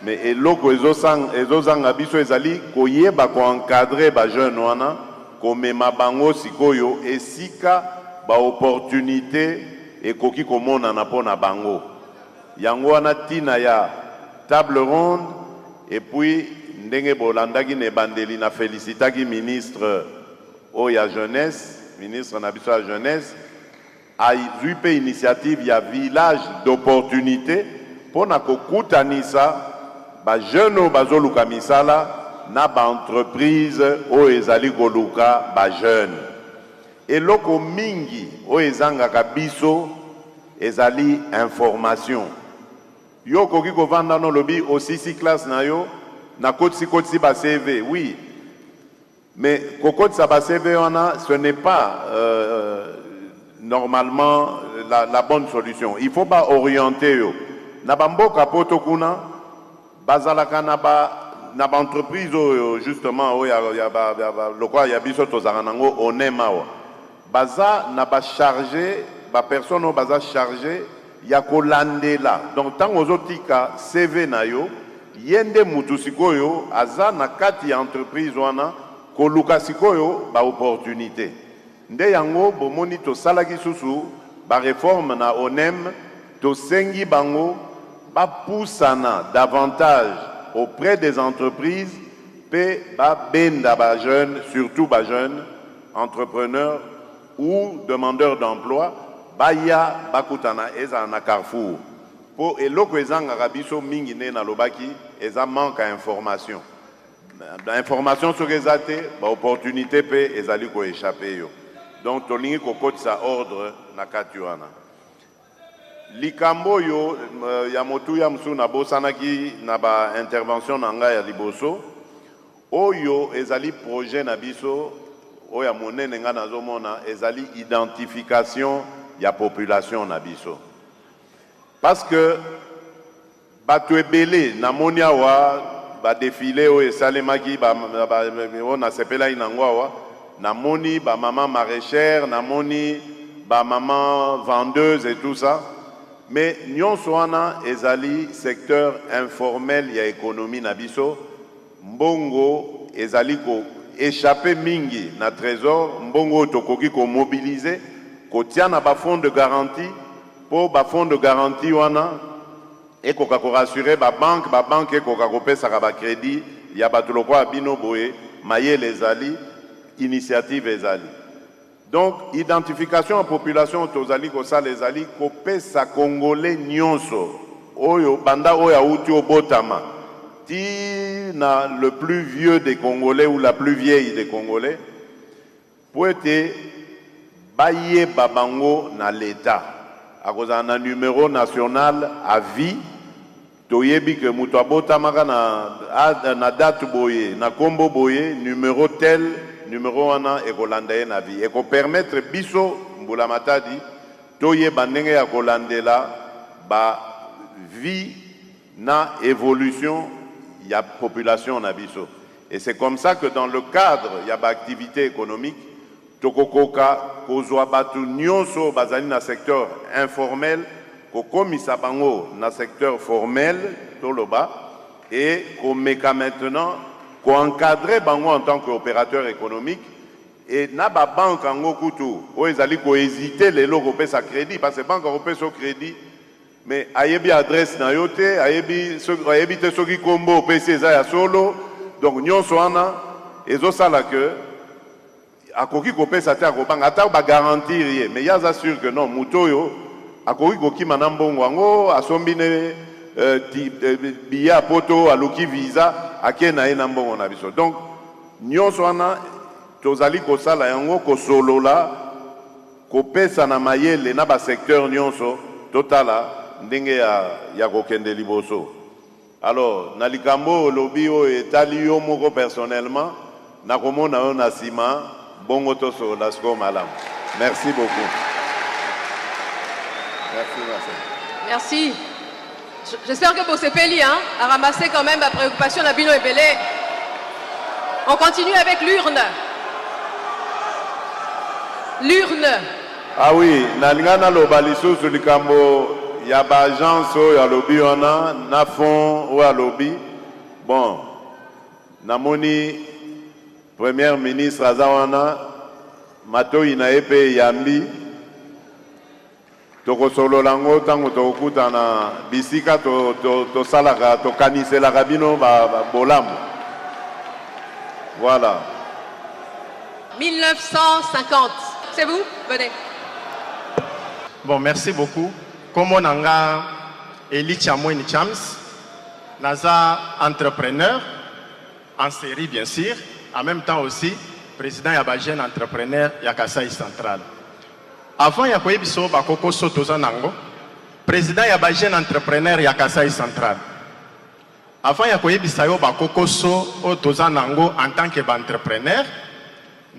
Speaker 3: Mais eloko ezozanga biso ezali koyeba ko encadrer ba jeune wana ko mema bango sikoyo esika ba opportunité ekoki komona na pona bango. Yango wana tina ya table ronde et puis ndenge bolandaki ne bandeli na félicitaki ministre oya jeunesse, ministre na biso ya jeunesse a eu pe initiative ya village d'opportunité pona kokutanisa ba jeune bazoluka misala na ba entreprise o ezali koluka ba jeune. Eloko mingi o ezangaka biso ezali information. Yo koki kovanda no lobi aussi si classe na yo na kotsi ba CV, oui. Mais kokotsi ba CV wana, ce n'est pas normalement la bonne solution. Il faut pas orienter yo. Na bamboka poto kuna bazalaka na ba entreprise justement o ya lokwa ya biso tozanga nango onemawa. Baza na ba chargé ba personne baza chargé ya kolandela. Donc tant ozotika CV na yo yende mutu sikoyo aza na kati ya entreprise wana koluka sikoyo ba opportunité. Nde yango bomoni to salaki susu ba réforme na ONEM to sengi bango ba poussana davantage auprès des entreprises pe ba benda ba jeunes, surtout ba jeunes entrepreneurs ou demandeurs d'emploi baya bakutana eza na Carrefour. Po eloko ezanga rabiso mingi ne na lobaki eza manque à information. L'information sur ezate ba opportunité pe ezali ko échapper yo. Donc tolingi kokoti sa ordre na katuana. Likambo yo ya motu ya msu na bosanaki na ba intervention na nga ya liboso oyo ezali projet na biso oya monene nga nazomona ezali identification ya population na biso. Parce que bato ebele na monia wa ba défilé o esalemaki ba on a sepela inangwa wa namoni ba maman maraîchère, namoni ba maman vendeuse et tout ça. Mais nyonso wana ezali secteur informel ya économie na biso. Mbongo ezali ko échappé mingi na trésor, mbongo tokoki ko mobiliser, ko tia na ba fonds de garantie pour ba fonds de garantie wana et ko rassurer ba banque et ko pesa ba crédit ya bato lokwa bino boye maye les ali initiative ezali. Donc identification en population tozali ko sa les ali ko pesa congolais nyonso oyo banda oyo auti obotama ti na le plus vieux des Congolais ou la plus vieille des Congolais pour être baye babango na l'État à cause d'un numéro national à vie. Toyebi que muto abotamaka na date boye na kombo boye numéro tel numéro wana ekolandaye na vie eko permettre biso mbula matadi toyeba ndenge ya kolandela ba vie na évolution ya population na biso. Et c'est comme ça que dans le cadre ya ba activité économique tokokoka kozwa batu nyonso bazali na secteur informel komisa bango na secteur formel toloba et komeka maintenant encadrer bango en tant qu'opérateur économique et na ba banque ango kutu o ezali ko hésiter lelo ko pesa crédit parce que banque ko pesa crédit mais ayebi adresse na yote ayebi te soki kombo pesa eza ya solo donc nyonso wana ezo sala que akoki ko pesa te ko banga ata ba garantir ye mais ya assure que non mutoyo akoki kokima na mbongo ango asombine biya poto aluki visa akena ye na mbongo na biso. Donc nyonso wana tozali kosala yango kosolola kopesa na mayele na ba secteur nyonso totala ndenge ya kokende liboso. Alors na likambo lobi o etali yo moko personnellement nakomona yo na sima bongo toso la sko malam. Merci beaucoup.
Speaker 2: Merci. J'espère que Bossepeli a ramassé quand même la préoccupation de Bino et Belé. On continue avec l'urne. L'urne.
Speaker 3: Ah oui, nalingana lobaliso sur likambo ya ba agence ya lobby wana na fond ou à lobby. Bon, namoni Premier ministre Azawana mato ina epe yambi toko solo lango tango tokuta na bisika to salaka to kanisela kabino ba bolamu. Voilà.
Speaker 2: 1950. C'est vous? Venez.
Speaker 6: Bon, merci beaucoup. Comme on a Eli Chamouini Chams, naza entrepreneur en série bien sûr, en même temps aussi président yaba jeune entrepreneur ya Kasai Central. Avant ya koyebiso bakoko sotoza nango, président yaba jeune entrepreneur ya Kasai Central. Avant ya koyebisa yo bakoko so otoza nango en tant que entrepreneur,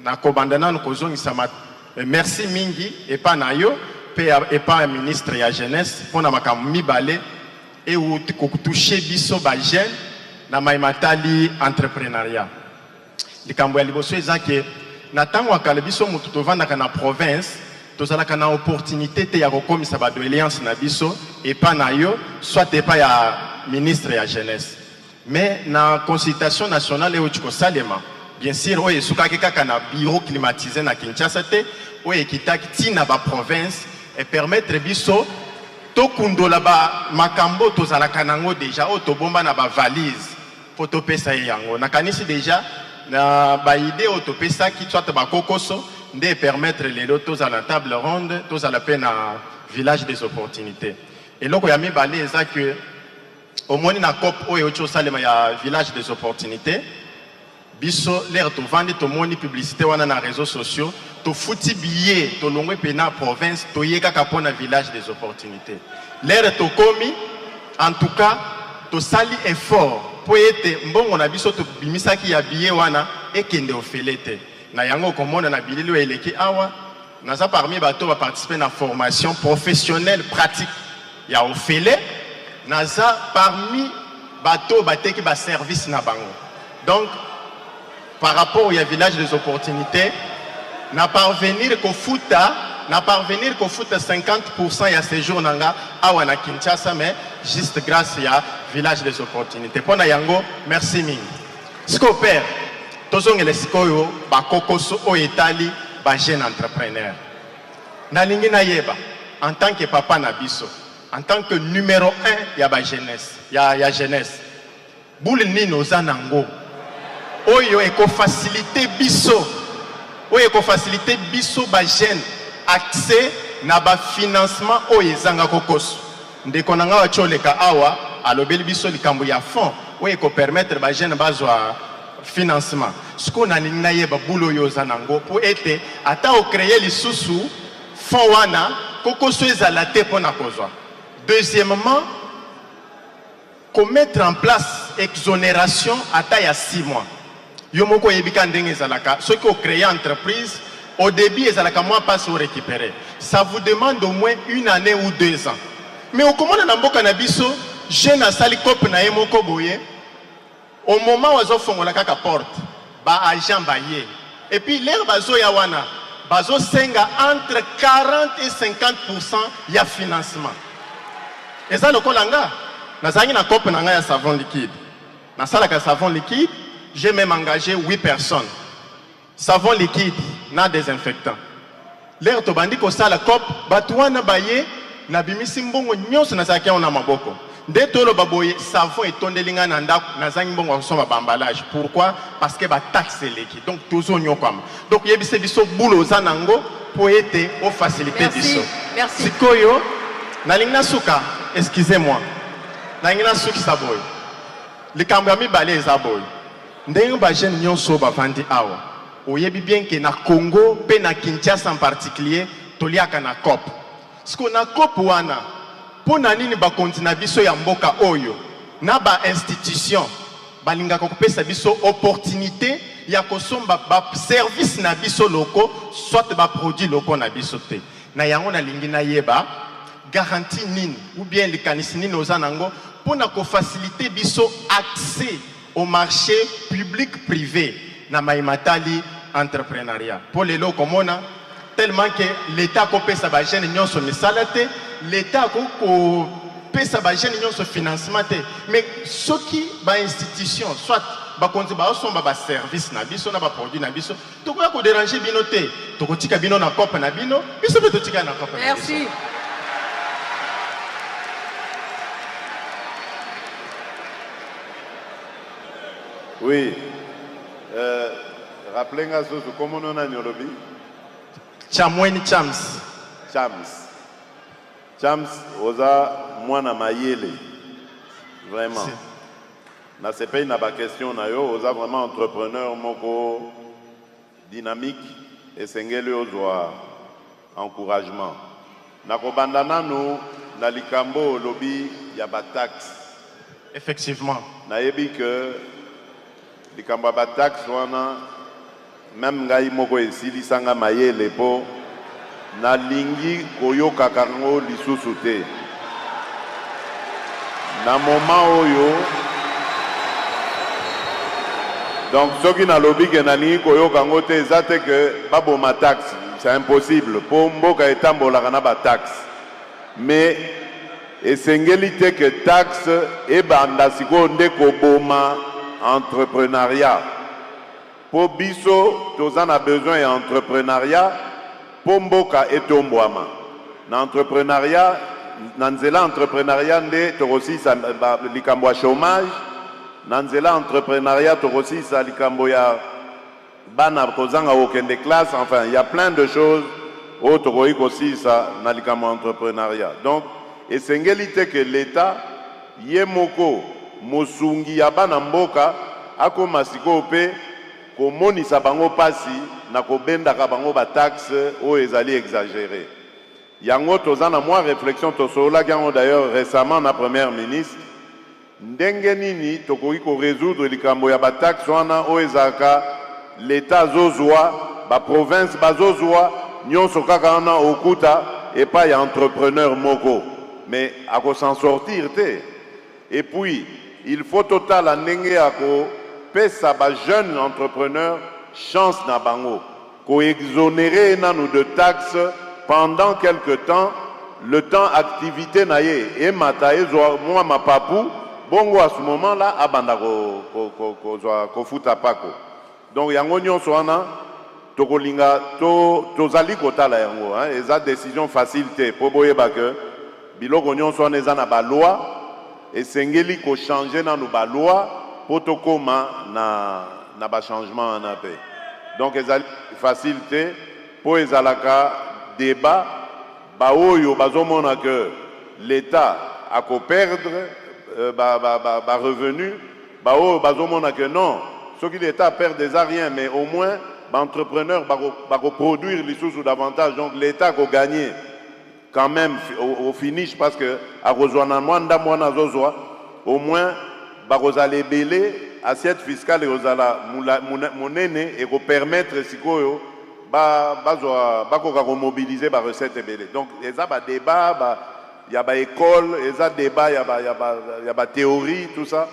Speaker 6: na kobandana nkozongisa merci mingi et pas na yo et pas ministre ya jeunesse pour na makambo mibale et ou toucher biso ba jeune na maimatali entrepreneuriat. Likambo ya liboso ezake na tango akala biso mutu tovandaka na province tozalaka na opportunité te ya kokomisa ba doléance na biso et pas na yo soit et pas ya ministre ya jeunesse. Mais na consultation nationale et au salema bien sûr oye sukaki kaka na bureau climatisé na Kinshasa te oye kitaki tina ba province et permettre biso to kundola ba makambo tozalaka nango déjà o to bomba na ba valise pour to pesa yango na kanisi déjà na ba idée o to pesa ki soit ba kokoso de permettre les lotos à la table ronde tous à la peine à village des opportunités et loko ya mibale eza que au moins na cop oyo cho salema ya village des opportunités biso l'air to vendre to moni publicité wana na réseaux sociaux to fouti billet to longwe pena province to yeka kapona village des opportunités l'air to komi en tout cas to sali effort pour être mbongo na biso to bimisaki ya billet wana ekende ofelete na yango komona na bililo eleki awa naza parmi bato ba participer na formation professionnelle pratique ya ofele naza parmi bato bateki ba service na bango donc par rapport au village des opportunités, n'a parvenir qu'au foot 50% ya séjour nanga awa na Kinshasa, mais juste grâce à village des opportunités. Pour na yango, merci mingi. Ce qu'on perd, tozong le sikoyo ba kokoso o etali ba jeune entrepreneur. Na lingi na yeba en tant que papa na biso, en tant que numéro 1 ya ba jeunesse, ya jeunesse. Boule ni noza nango. Oyo eko faciliter biso. Oyo eko faciliter biso ba jeune accès na ba financement oyo ezanga kokoso. Ndeko nanga wa choleka awa alobeli biso likambo ya fond oyo eko permettre ba jeune bazwa financement. Ce qu'on a na yeba boule oyo za nango pour être ata o créer lisusu fond wana kokoso ezala te pona kozwa. Deuxièmement, mettre en place exonération à taille à 6 mois. Yomoko yebika ndenge ezalaka. Ceux qui ont créé entreprise, au début, ezalaka mois pas se récupérer. Ça vous demande au moins 1 année ou 2 ans. Mais au comment na mboka na biso, jeune a sali cop na yemoko boye. Au moment où ils font la kaka porte, ba agent baye. Et puis l'air bazo ya wana, bazo senga entre 40 et 50% ya financement. Et ça le kolanga. Nazangi na cop na nga ya savon liquide. Na sala ka savon liquide, j'ai même engagé 8 personnes. Savon liquide, na désinfectant. L'air to bandi ko sala cop, batwana baye na bimisi mbongo nyonso na sakia ona maboko. Dès tolo baboye savon et tondelinga na ndako nazangi mbongo kosoma ba emballage. Pourquoi? Parce que ba taxe liquide. Donc toujours nyokam. Donc yebise biso boulot za nango pour être au faciliter biso.
Speaker 2: Merci.
Speaker 6: Sikoyo na lingna suka, excusez-moi. Na lingna suki saboy. Likambo ya mibale ezaboy. Ndenge ba jeune nyonso ba vandi awa. Oyebi bien que na Congo pe na Kinshasa en particulier toliaka na COP. Ce qu'on a COP wana pour nini ba kontina biso ya mboka oyo na ba institution balinga ko pesa biso opportunité ya kosomba ba service na biso loko soit ba produit loko na biso te. Na yango na lingi na yeba garantie nini ou bien likanisi nini ozanango pour na ko faciliter biso accès au marché public privé na maimatali entrepreneuriat. Pour les locaux komona tellement que l'État ko pesa ba jeune nyonso misala te, l'État ko pesa ba jeune nyonso financement te. Mais ce qui ba institution soit ba konzi ba osomba ba service na biso na ba produit na biso, to ko déranger bino te, to ko tika bino na COP na bino, biso be to tika na COP na biso.
Speaker 2: Merci.
Speaker 3: Oui. Rappelez-moi comment on a Nyolobi.
Speaker 6: Chamweni Chams.
Speaker 3: Chams. Chams, oza mwana mayele. Vraiment. Na ce pays n'a pas question na yo, oza vraiment entrepreneur moko dynamique et sengeli ozwa encouragement. Na kobandana nous na likambo lobby ya ba taxe.
Speaker 6: Effectivement.
Speaker 3: Na yebi que likambo ba taxe wana même ngai moko esili sanga mayele po na lingi koyoka kango lisusu te. Na moment oyo donc soki na lobi ke na lingi koyoka kango te ezate que babo ma taxe, c'est impossible po mboka etambolaka na ba taxe. Mais esengeli te que taxe ebanda siko nde koboma entrepreneuriat. Pour biso, tous en a besoin d'entrepreneuriat. Pour mboka et tombouama. L'entrepreneuriat, nanzela entrepreneuriat nde torosi sa likambo chômage. Nanzela entrepreneuriat torosi sa likambo ya bana kozanga okende classe. Enfin, il y a plein de choses au toroik aussi ça na likambo entrepreneuriat. Donc, esengeli que l'État yemoko mosungi ya bana mboka akoma sikope komonisa bango pasi na kobendaka bango ba taxe o ezali exagéré. Yango tozana moi réflexion tosola gango d'ailleurs récemment na première ministre ndenge nini tokoki ko résoudre likambo ya ba taxe wana o ezaka l'état zozwa ba province bazozwa nyonso kaka na okuta et pas ya entrepreneur moko mais ako s'en sortir te. Et puis il faut total ndenge ako pesa ba jeune entrepreneur chance na bango ko exonérer nanu de taxes pendant quelque temps, le temps activité na ye et mataye zo moi ma papu bongo à ce moment là abanda ko futa pako. Donc yango nyonso wana tokolinga tozali kotala yango hein, eza décision facilité po boyeba que biloko nyonso wana eza na ba loi et sengeli ko changer nanu ba loi po tokoma na ba changement na pe. Donc ezali facilité po ezalaka débat ba oyo bazomona que l'État a ko perdre ba revenu ba oyo bazomona que non ce qui l'État perd déjà rien mais au moins l'entrepreneur va produire les sous davantage donc l'État a gagné quand même au finish parce que à rejoindre mwanda mwana zozwa au moins ba rozale belé assiette fiscale et rozala monene et ko permettre sikoyo ba ko mobiliser ba recette belé donc les a ba débat il y a ba école les a débat il y a ba théorie tout ça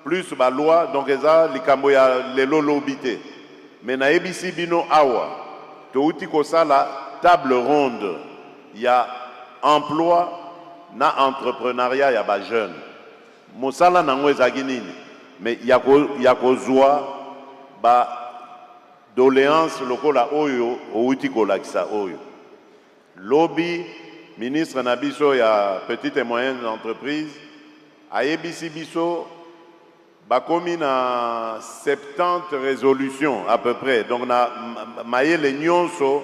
Speaker 3: plus ba loi donc les a likambo ya lelo lobité mais na ebisi bino awa to uti ko sala table ronde il y a emploi na entrepreneuriat ya ba jeune mosala nango ezaki nini mais ya ko zwa ba doléance lokola oyo outi ko lakisa oyo lobby ministre na biso ya petite et moyenne entreprise ayebisi biso bakomi na 70 résolutions à peu près donc na mayele nyonso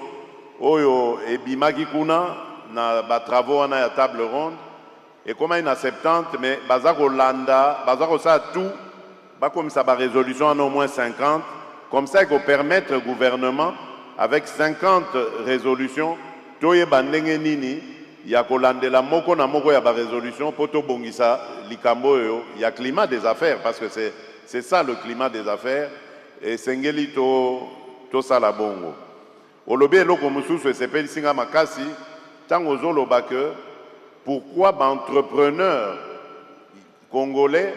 Speaker 3: oyo ebimaki kuna na ba travaux wana ya table ronde et comme il y a 70 mais bazako landa bazako ça tout bakomisa ba résolution en au moins 50 comme ça il faut permettre au gouvernement avec 50 résolutions toye bandenge nini ya kolandela moko na moko ya ba résolution poto bongisa likambo yo ya climat des affaires parce que c'est ça le climat des affaires et sengeli to sala bongo olobi eloko mususu esepeli singa makasi tango zoloba que pourquoi entrepreneur congolais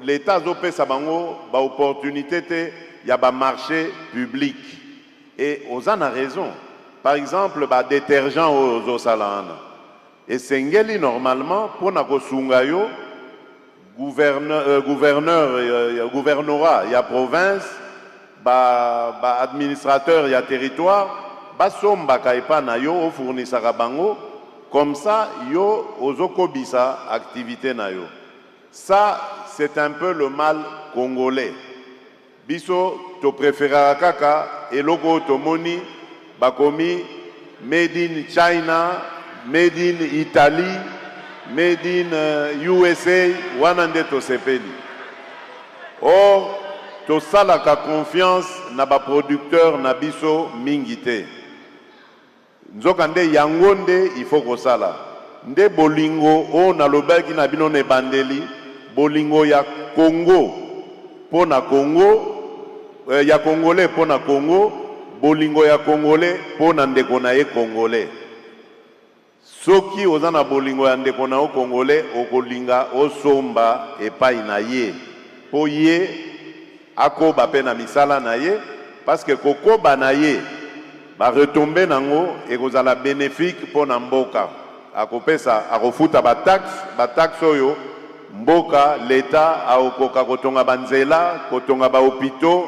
Speaker 3: l'État zopesa bango ba opportunité te ya ba marché public et ozana raison par exemple ba détergent aux salana et sengeli normalement pour na kosunga yo gouvernorat ya province ba administrateur ya territoire ba somba kaipa na yo o fournissaka bango comme ça yo ozokobisa activité na yo ça c'est un peu le mal congolais biso to préférera kaka eloko tomoni bakomi made in China made in Italy made in USA wana nde tosepeli or tosalaka confiance na ba producteur na biso mingi te nzoka nde yango nde il faut kosala nde bolingo o nalobaki na bino ne bandeli bolingo ya Congo pona Congo ya congolais pona Congo bolingo ya congolais pona ndeko na ye congolais soki ozana bolingo ya ndeko na o congolais okolinga osomba epai na ye po ye akoba pe na misala na ye parce que kokoba na ye ba retomber nango ekozala bénéfique pona mboka akopesa akofuta ba taxe oyo mboka l'État aokoka kotonga banzela kotonga ba hôpitaux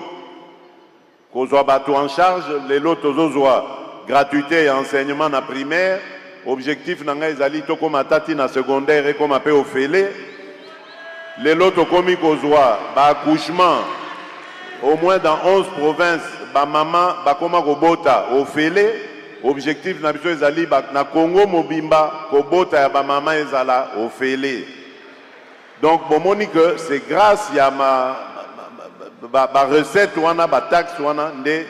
Speaker 3: kozwa bato en charge lelo tozozwa gratuité et enseignement na primaire objectif nanga ezali tokoma tati na secondaire et comme pe ofele lelo tokomi kozwa ba accouchement au moins dans 11 provinces ba maman bakoma kobota ofele objectif na biso ezali na Congo mobimba kobota ya ba maman ezala ofele donc bomoni que c'est grâce ya ba recette wana ba taxe wana nde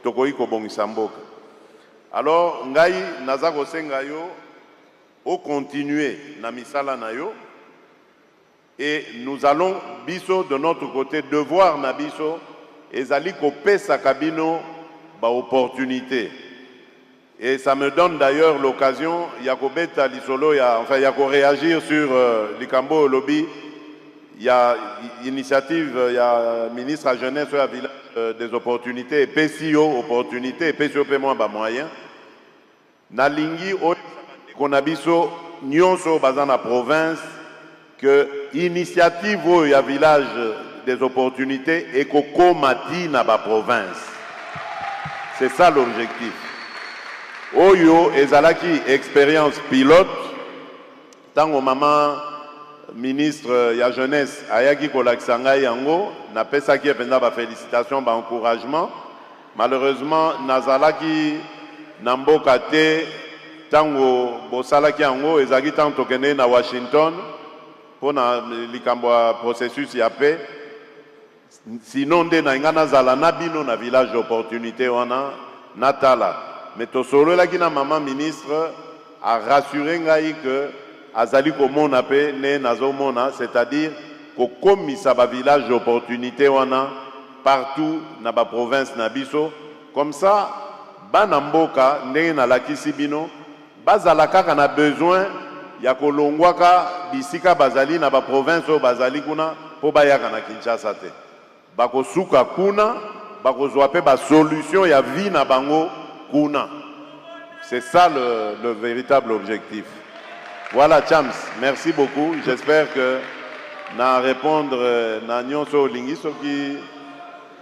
Speaker 3: tokoki kobongisa mboka alors ngai naza kosenga yo o continuer na misala na yo et nous allons biso de notre côté devoir na biso ezali kopesa kabino ba opportunité et ça me donne d'ailleurs l'occasion ya kobeta lisolo ya enfin ya ko réagir sur likambo lobby il y a initiative, il y a ministre à jeunesse à village des opportunités, et PCO opportunités, et PCO paiement bas moyen. Nalingi Konabiso nyonso bazana province que initiative il y a village des opportunités et koko mati na ba province. C'est ça l'objectif. Oyo ezalaki expérience pilote tango maman ministre ya jeunesse ayaki kolakisanga yango na pesaki ependa ba félicitations ba encouragement. Malheureusement nazalaki na mboka te tango bosalaki yango ezalaki tango tokende na Washington pona likambo ya processus ya paix. Sinon nde na nga nazala na bino na village d'opportunité wana natala. Mais tosololaki na maman ministre a rassuré ngai que azali komona pe ne nazomona, c'est-à-dire kokomisa ba village d'opportunité wana partout na ba province na biso. Comme ça bana mboka ndenge nalakisi bino bazala kaka na besoin ya kolongwaka bisika bazali na ba province o bazali kuna po bayaka na Kinshasa te. Bakosuka kuna bakozwa pe ba solution ya vie na bango kuna. C'est ça le véritable objectif. Voilà Chams, merci beaucoup. J'espère que na répondre na nyonso lingiso ki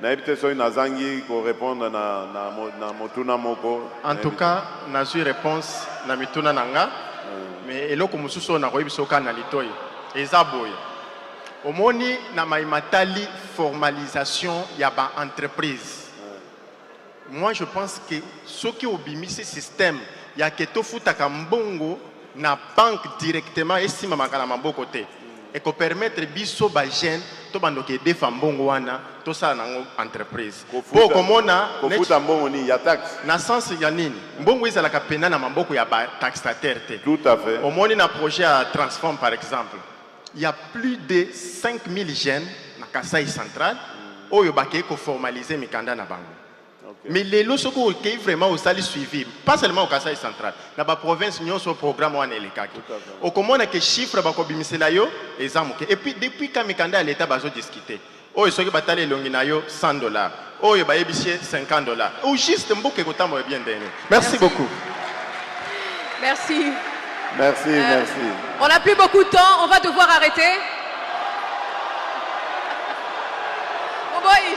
Speaker 3: na ebite so nazangi ko répondre na motuna moko.
Speaker 6: En tout cas, na eu réponse na mituna nanga. Mais eloko mususu na koyibiso kana litoyi. Eza boye. Omoni na maimatali formalisation ya ba entreprise. Moi je pense que ce qui obimi ce système ya keto futa kambongo na banque directement estima makala maboko te. Et qu'on permettre biso ba jeune to bandoke defa mbongo wana to sala nango entreprise. Po komona
Speaker 3: ko futa mbongo ni ya taxe.
Speaker 6: Na sens ya nini? Mbongo ezala ka pena na maboko ya ba taxataire te.
Speaker 3: Tout à fait.
Speaker 6: Omoni na projet à Transform par exemple. Il y a plus de 5000 jeunes na Kasai central oyo bakeye ko formaliser mikanda na bango. Mais les lots qui vraiment au sali suivi, pas seulement au Kasai central, dans la province nous avons un programme où on est les cas. Au comment on a que chiffres bako bimisela yo ezamuke. Et puis depuis quand mikanda à l'état bazo discuter. Oh ils sont que bataille longina yo $100. Oh yo ba ebisie $50. Ou juste mboke ko tambo bien donné. Merci beaucoup.
Speaker 2: Merci.
Speaker 3: Merci, merci.
Speaker 2: On n'a plus beaucoup de temps, on va devoir arrêter. Oh boy.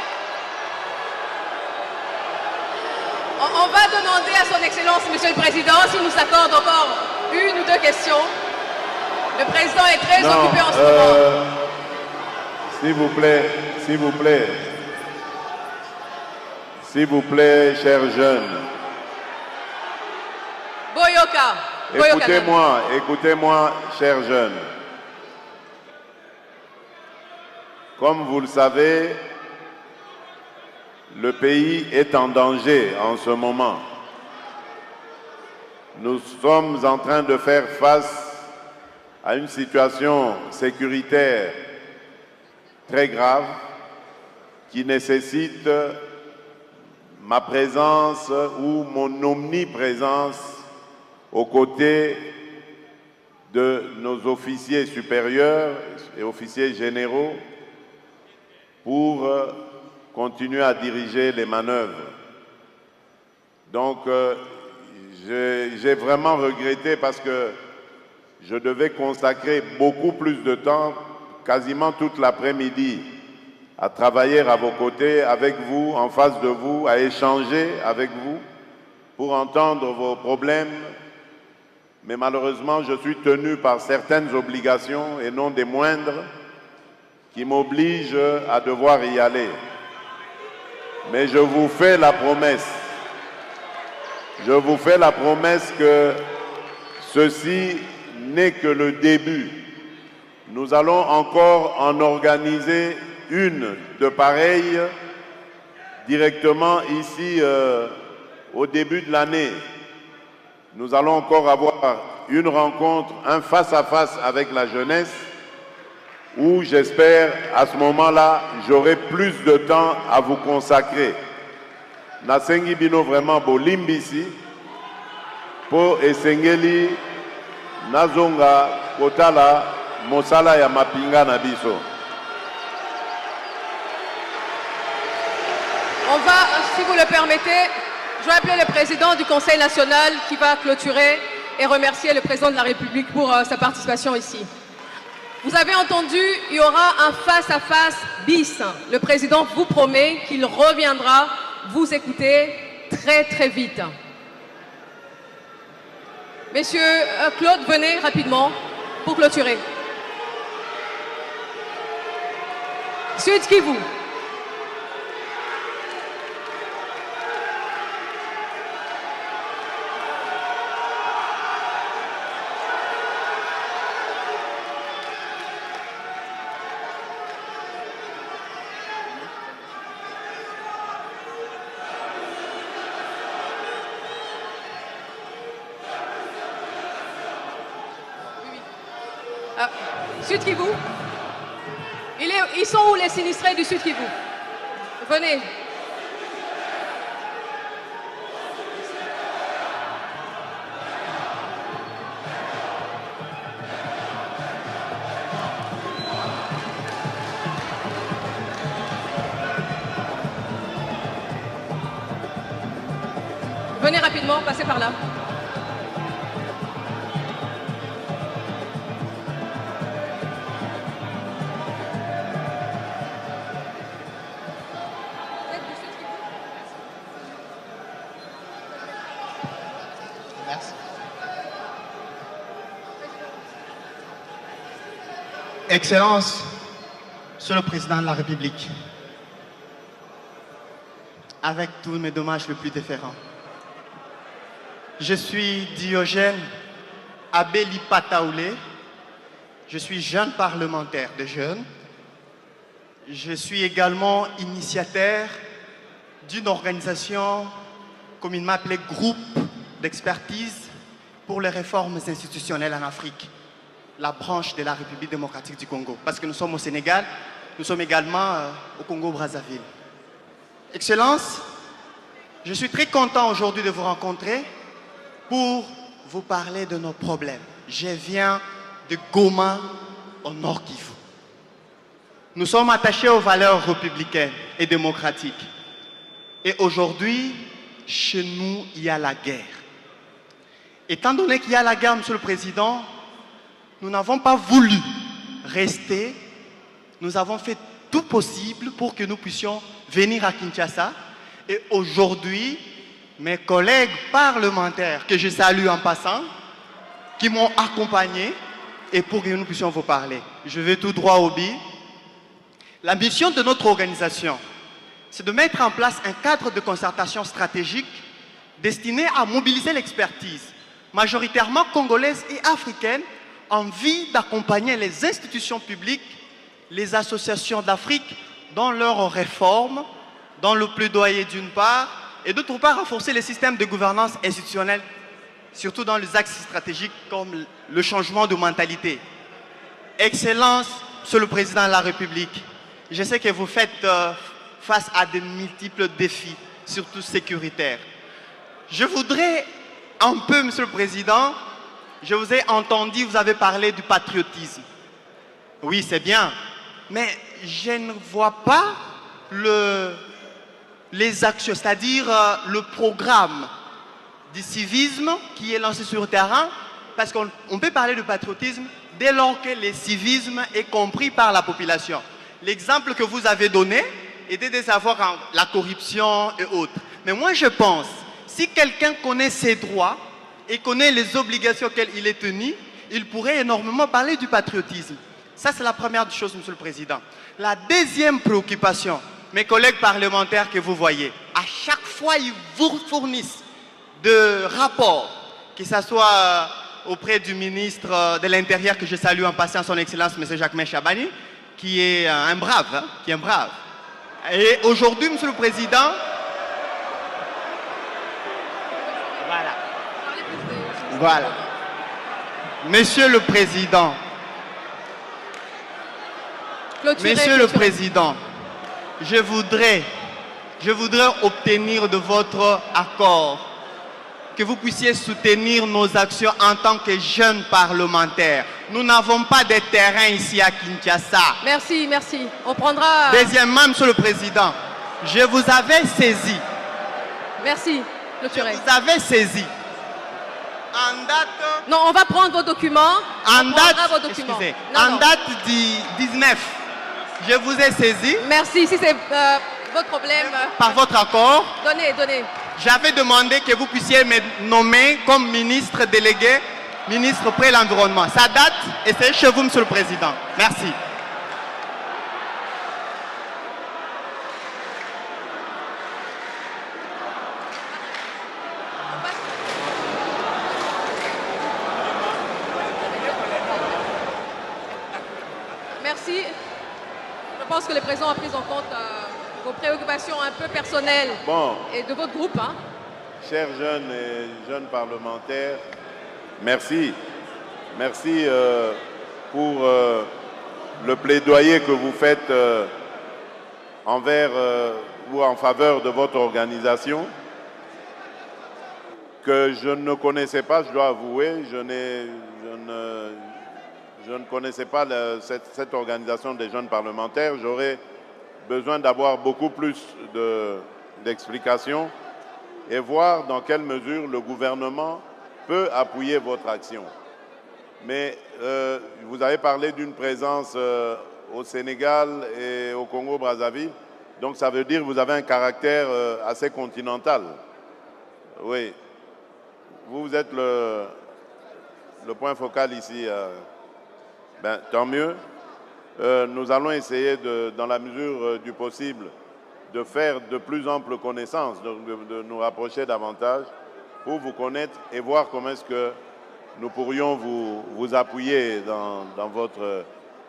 Speaker 2: On va demander à son Excellence, Monsieur le Président, s'il nous accorde encore une ou deux questions. Le Président est très occupé en ce moment.
Speaker 3: S'il vous plaît, s'il vous plaît. S'il vous plaît, chers jeunes.
Speaker 2: Boyoka.
Speaker 3: Écoutez-moi, chers jeunes. Comme vous le savez, le pays est en danger en ce moment. Nous sommes en train de faire face à une situation sécuritaire très grave qui nécessite ma présence ou mon omniprésence aux côtés de nos officiers supérieurs et officiers généraux pour continuer à diriger les manœuvres. Donc, j'ai vraiment regretté parce que je devais consacrer beaucoup plus de temps, quasiment toute l'après-midi, à travailler à vos côtés, avec vous, en face de vous, à échanger avec vous, pour entendre vos problèmes. Mais malheureusement, je suis tenu par certaines obligations, et non des moindres, qui m'obligent à devoir y aller. Mais je vous fais la promesse. Je vous fais la promesse que ceci n'est que le début. Nous allons encore en organiser une de pareille directement ici au début de l'année. Nous allons encore avoir une rencontre, un face-à-face avec la jeunesse où j'espère à ce moment-là, j'aurai plus de temps à vous consacrer. Nasengi bino vraiment bolimbisi po esengeli nazonga kotala mosala ya mapinga na biso.
Speaker 2: On va, si vous le permettez, je vais appeler le président du Conseil national qui va clôturer et remercier le président de la République pour sa participation ici. Vous avez entendu, il y aura un face-à-face bis. Le président vous promet qu'il reviendra vous écouter très très vite. Messieurs, Claude, venez rapidement pour clôturer. Sud Kivu. Sud Kivu. Ils sont où les sinistrés du Sud Kivu? Venez. Venez rapidement, passez par là.
Speaker 7: Excellence, Monsieur le Président de la République, avec tous mes dommages les plus déférents, je suis Diogène Abeli Pataoulé, je suis jeune parlementaire de jeunes, je suis également initiateur d'une organisation communément appelée Groupe d'expertise pour les réformes institutionnelles en Afrique, la branche de la République démocratique du Congo, parce que nous sommes au Sénégal, nous sommes également au Congo-Brazzaville. Excellence, je suis très content aujourd'hui de vous rencontrer pour vous parler de nos problèmes. Je viens de Goma, au Nord Kivu. Nous sommes attachés aux valeurs républicaines et démocratiques. Et aujourd'hui, chez nous, il y a la guerre. Étant donné qu'il y a la guerre, Monsieur le Président, nous n'avons pas voulu rester. Nous avons fait tout possible pour que nous puissions venir à Kinshasa. Et aujourd'hui, mes collègues parlementaires, que je salue en passant, qui m'ont accompagné, et pour que nous puissions vous parler. Je vais tout droit au but. La mission de notre organisation, c'est de mettre en place un cadre de concertation stratégique destiné à mobiliser l'expertise, majoritairement congolaise et africaine, en vue d'accompagner les institutions publiques, les associations d'Afrique dans leurs réformes, dans le plaidoyer d'une part, et d'autre part renforcer les systèmes de gouvernance institutionnelle, surtout dans les axes stratégiques comme le changement de mentalité. Excellence, Monsieur le Président de la République, je sais que vous faites face à de multiples défis, surtout sécuritaires. Je voudrais un peu, Monsieur le Président, je vous ai entendu, vous avez parlé du patriotisme. Oui, c'est bien, mais je ne vois pas les actions, c'est-à-dire le programme du civisme qui est lancé sur le terrain, parce qu'on peut parler de patriotisme dès lors que le civisme est compris par la population. L'exemple que vous avez donné était de savoir la corruption et autres. Mais moi je pense, si quelqu'un connaît ses droits et connaît les obligations auxquelles il est tenu, il pourrait énormément parler du patriotisme. Ça, c'est la première chose, Monsieur le Président. La deuxième préoccupation, mes collègues parlementaires que vous voyez, à chaque fois, ils vous fournissent de rapports, que ce soit auprès du ministre de l'Intérieur, que je salue en passant son Excellence, M. Jacquemain Chabani, qui est un brave, hein, qui est un brave. Et aujourd'hui, Monsieur le Président, voilà. Monsieur le Président, Monsieur le Président, je voudrais obtenir de votre accord que vous puissiez soutenir nos actions en tant que jeunes parlementaires. Nous n'avons pas de terrain ici à Kinshasa.
Speaker 2: Merci, merci. On prendra...
Speaker 7: Deuxièmement, Monsieur le Président, Je vous avais saisi.
Speaker 2: Merci, clôturez.
Speaker 7: Je vous avais saisi. En date...
Speaker 2: Non, on va prendre vos documents.
Speaker 7: En date,
Speaker 2: vos documents.
Speaker 7: excusez,
Speaker 2: Non,
Speaker 7: en
Speaker 2: non.
Speaker 7: date du 19, je vous ai saisi.
Speaker 2: Merci, si c'est votre problème.
Speaker 7: Par votre accord,
Speaker 2: Donnez.
Speaker 7: j'avais demandé que vous puissiez me nommer comme ministre délégué, ministre près l'environnement. Ça date et c'est chez vous, Monsieur le Président. Merci.
Speaker 2: Merci. Je pense que le président a pris en compte vos préoccupations un peu personnelles et de votre groupe. Hein.
Speaker 3: Chers jeunes et jeunes parlementaires, merci. Merci pour le plaidoyer que vous faites envers ou en faveur de votre organisation, que je ne connaissais pas, je dois avouer, je ne connaissais pas cette organisation des jeunes parlementaires. J'aurais besoin d'avoir beaucoup plus d'explications et voir dans quelle mesure le gouvernement peut appuyer votre action. Mais vous avez parlé d'une présence au Sénégal et au Congo-Brazzaville, donc ça veut dire que vous avez un caractère assez continental. Oui, vous êtes le point focal ici. Ben, tant mieux. Nous allons essayer, dans la mesure du possible, de faire de plus amples connaissances, de nous rapprocher davantage pour vous connaître et voir comment est-ce que nous pourrions vous appuyer dans votre...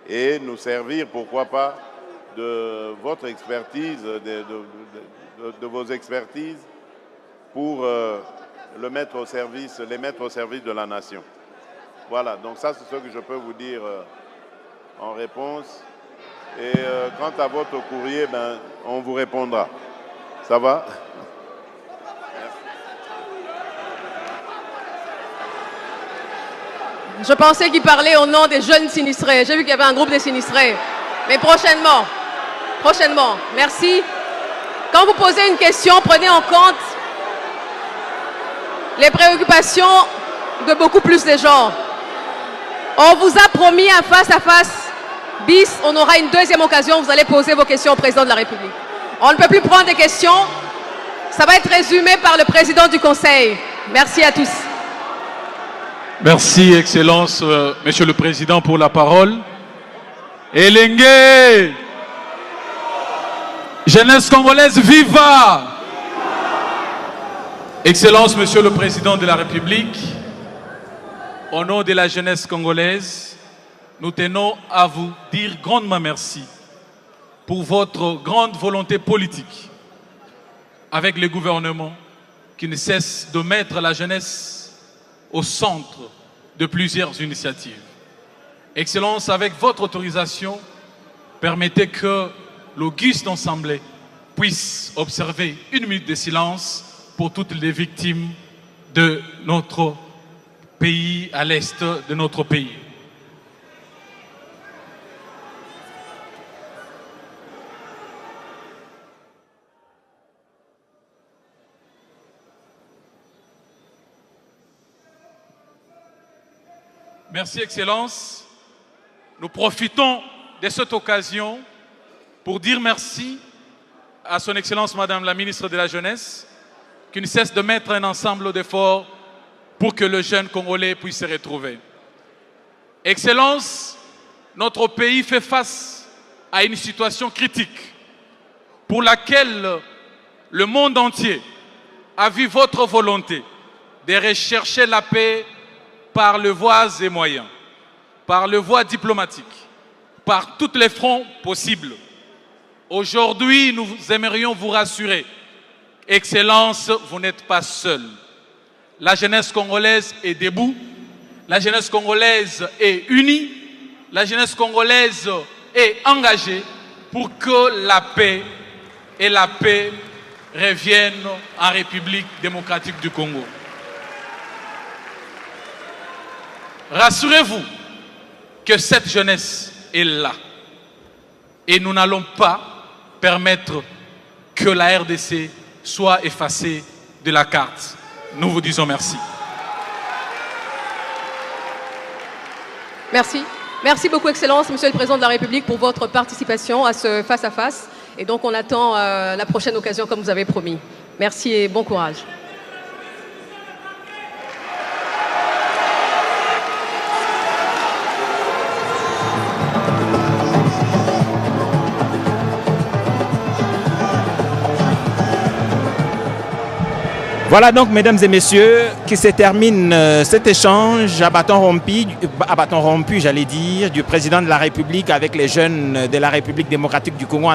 Speaker 3: et nous servir, pourquoi pas, de votre expertise, de vos expertises pour les mettre au service de la nation. Voilà, donc ça c'est ce que je peux vous dire en réponse. Et quant à votre courrier, ben, on vous répondra. Ça va?
Speaker 2: Je pensais qu'il parlait au nom des jeunes sinistrés. J'ai vu qu'il y avait un groupe de sinistrés. Mais prochainement. Merci. Quand vous posez une question, prenez en compte les préoccupations de beaucoup plus de gens. On vous a promis un face-à-face bis. On aura une deuxième occasion. Vous allez poser vos questions au président de la République. On ne peut plus prendre des questions. Ça va être résumé par le président du Conseil. Merci à tous.
Speaker 8: Merci, Excellence, Monsieur le Président, pour la parole. Elengue, jeunesse congolaise, viva! Excellence, Monsieur le Président de la République, au nom de la jeunesse congolaise, nous tenons à vous dire grandement merci pour votre grande volonté politique avec le gouvernement qui ne cesse de mettre la jeunesse au centre de plusieurs initiatives. Excellence, avec votre autorisation, permettez que l'auguste assemblée puisse observer une minute de silence pour toutes les victimes de notre pays, à l'est de notre pays. Merci, Excellence. Nous profitons de cette occasion pour dire merci à son Excellence Madame la Ministre de la Jeunesse qui ne cesse de mettre un ensemble d'efforts pour que le jeune Congolais puisse se retrouver. Excellence, notre pays fait face à une situation critique pour laquelle le monde entier a vu votre volonté de rechercher la paix par les voies et moyens, par les voies diplomatiques, par tous les fronts possibles. Aujourd'hui, nous aimerions vous rassurer. Excellence, vous n'êtes pas seul. La jeunesse congolaise est debout, la jeunesse congolaise est unie, la jeunesse congolaise est engagée pour que la paix reviennent en République démocratique du Congo. Rassurez-vous que cette jeunesse est là. Et nous n'allons pas permettre que la RDC soit effacée de la carte. Nous vous disons merci.
Speaker 2: Merci. Merci beaucoup, Excellence, Monsieur le Président de la République, pour votre participation à ce face-à-face. Et donc, on attend la prochaine occasion, comme vous avez promis. Merci et bon courage.
Speaker 9: Voilà donc, mesdames et messieurs, qui se termine cet échange à bâton rompu, j'allais dire, du président de la République avec les jeunes de la République démocratique du Congo.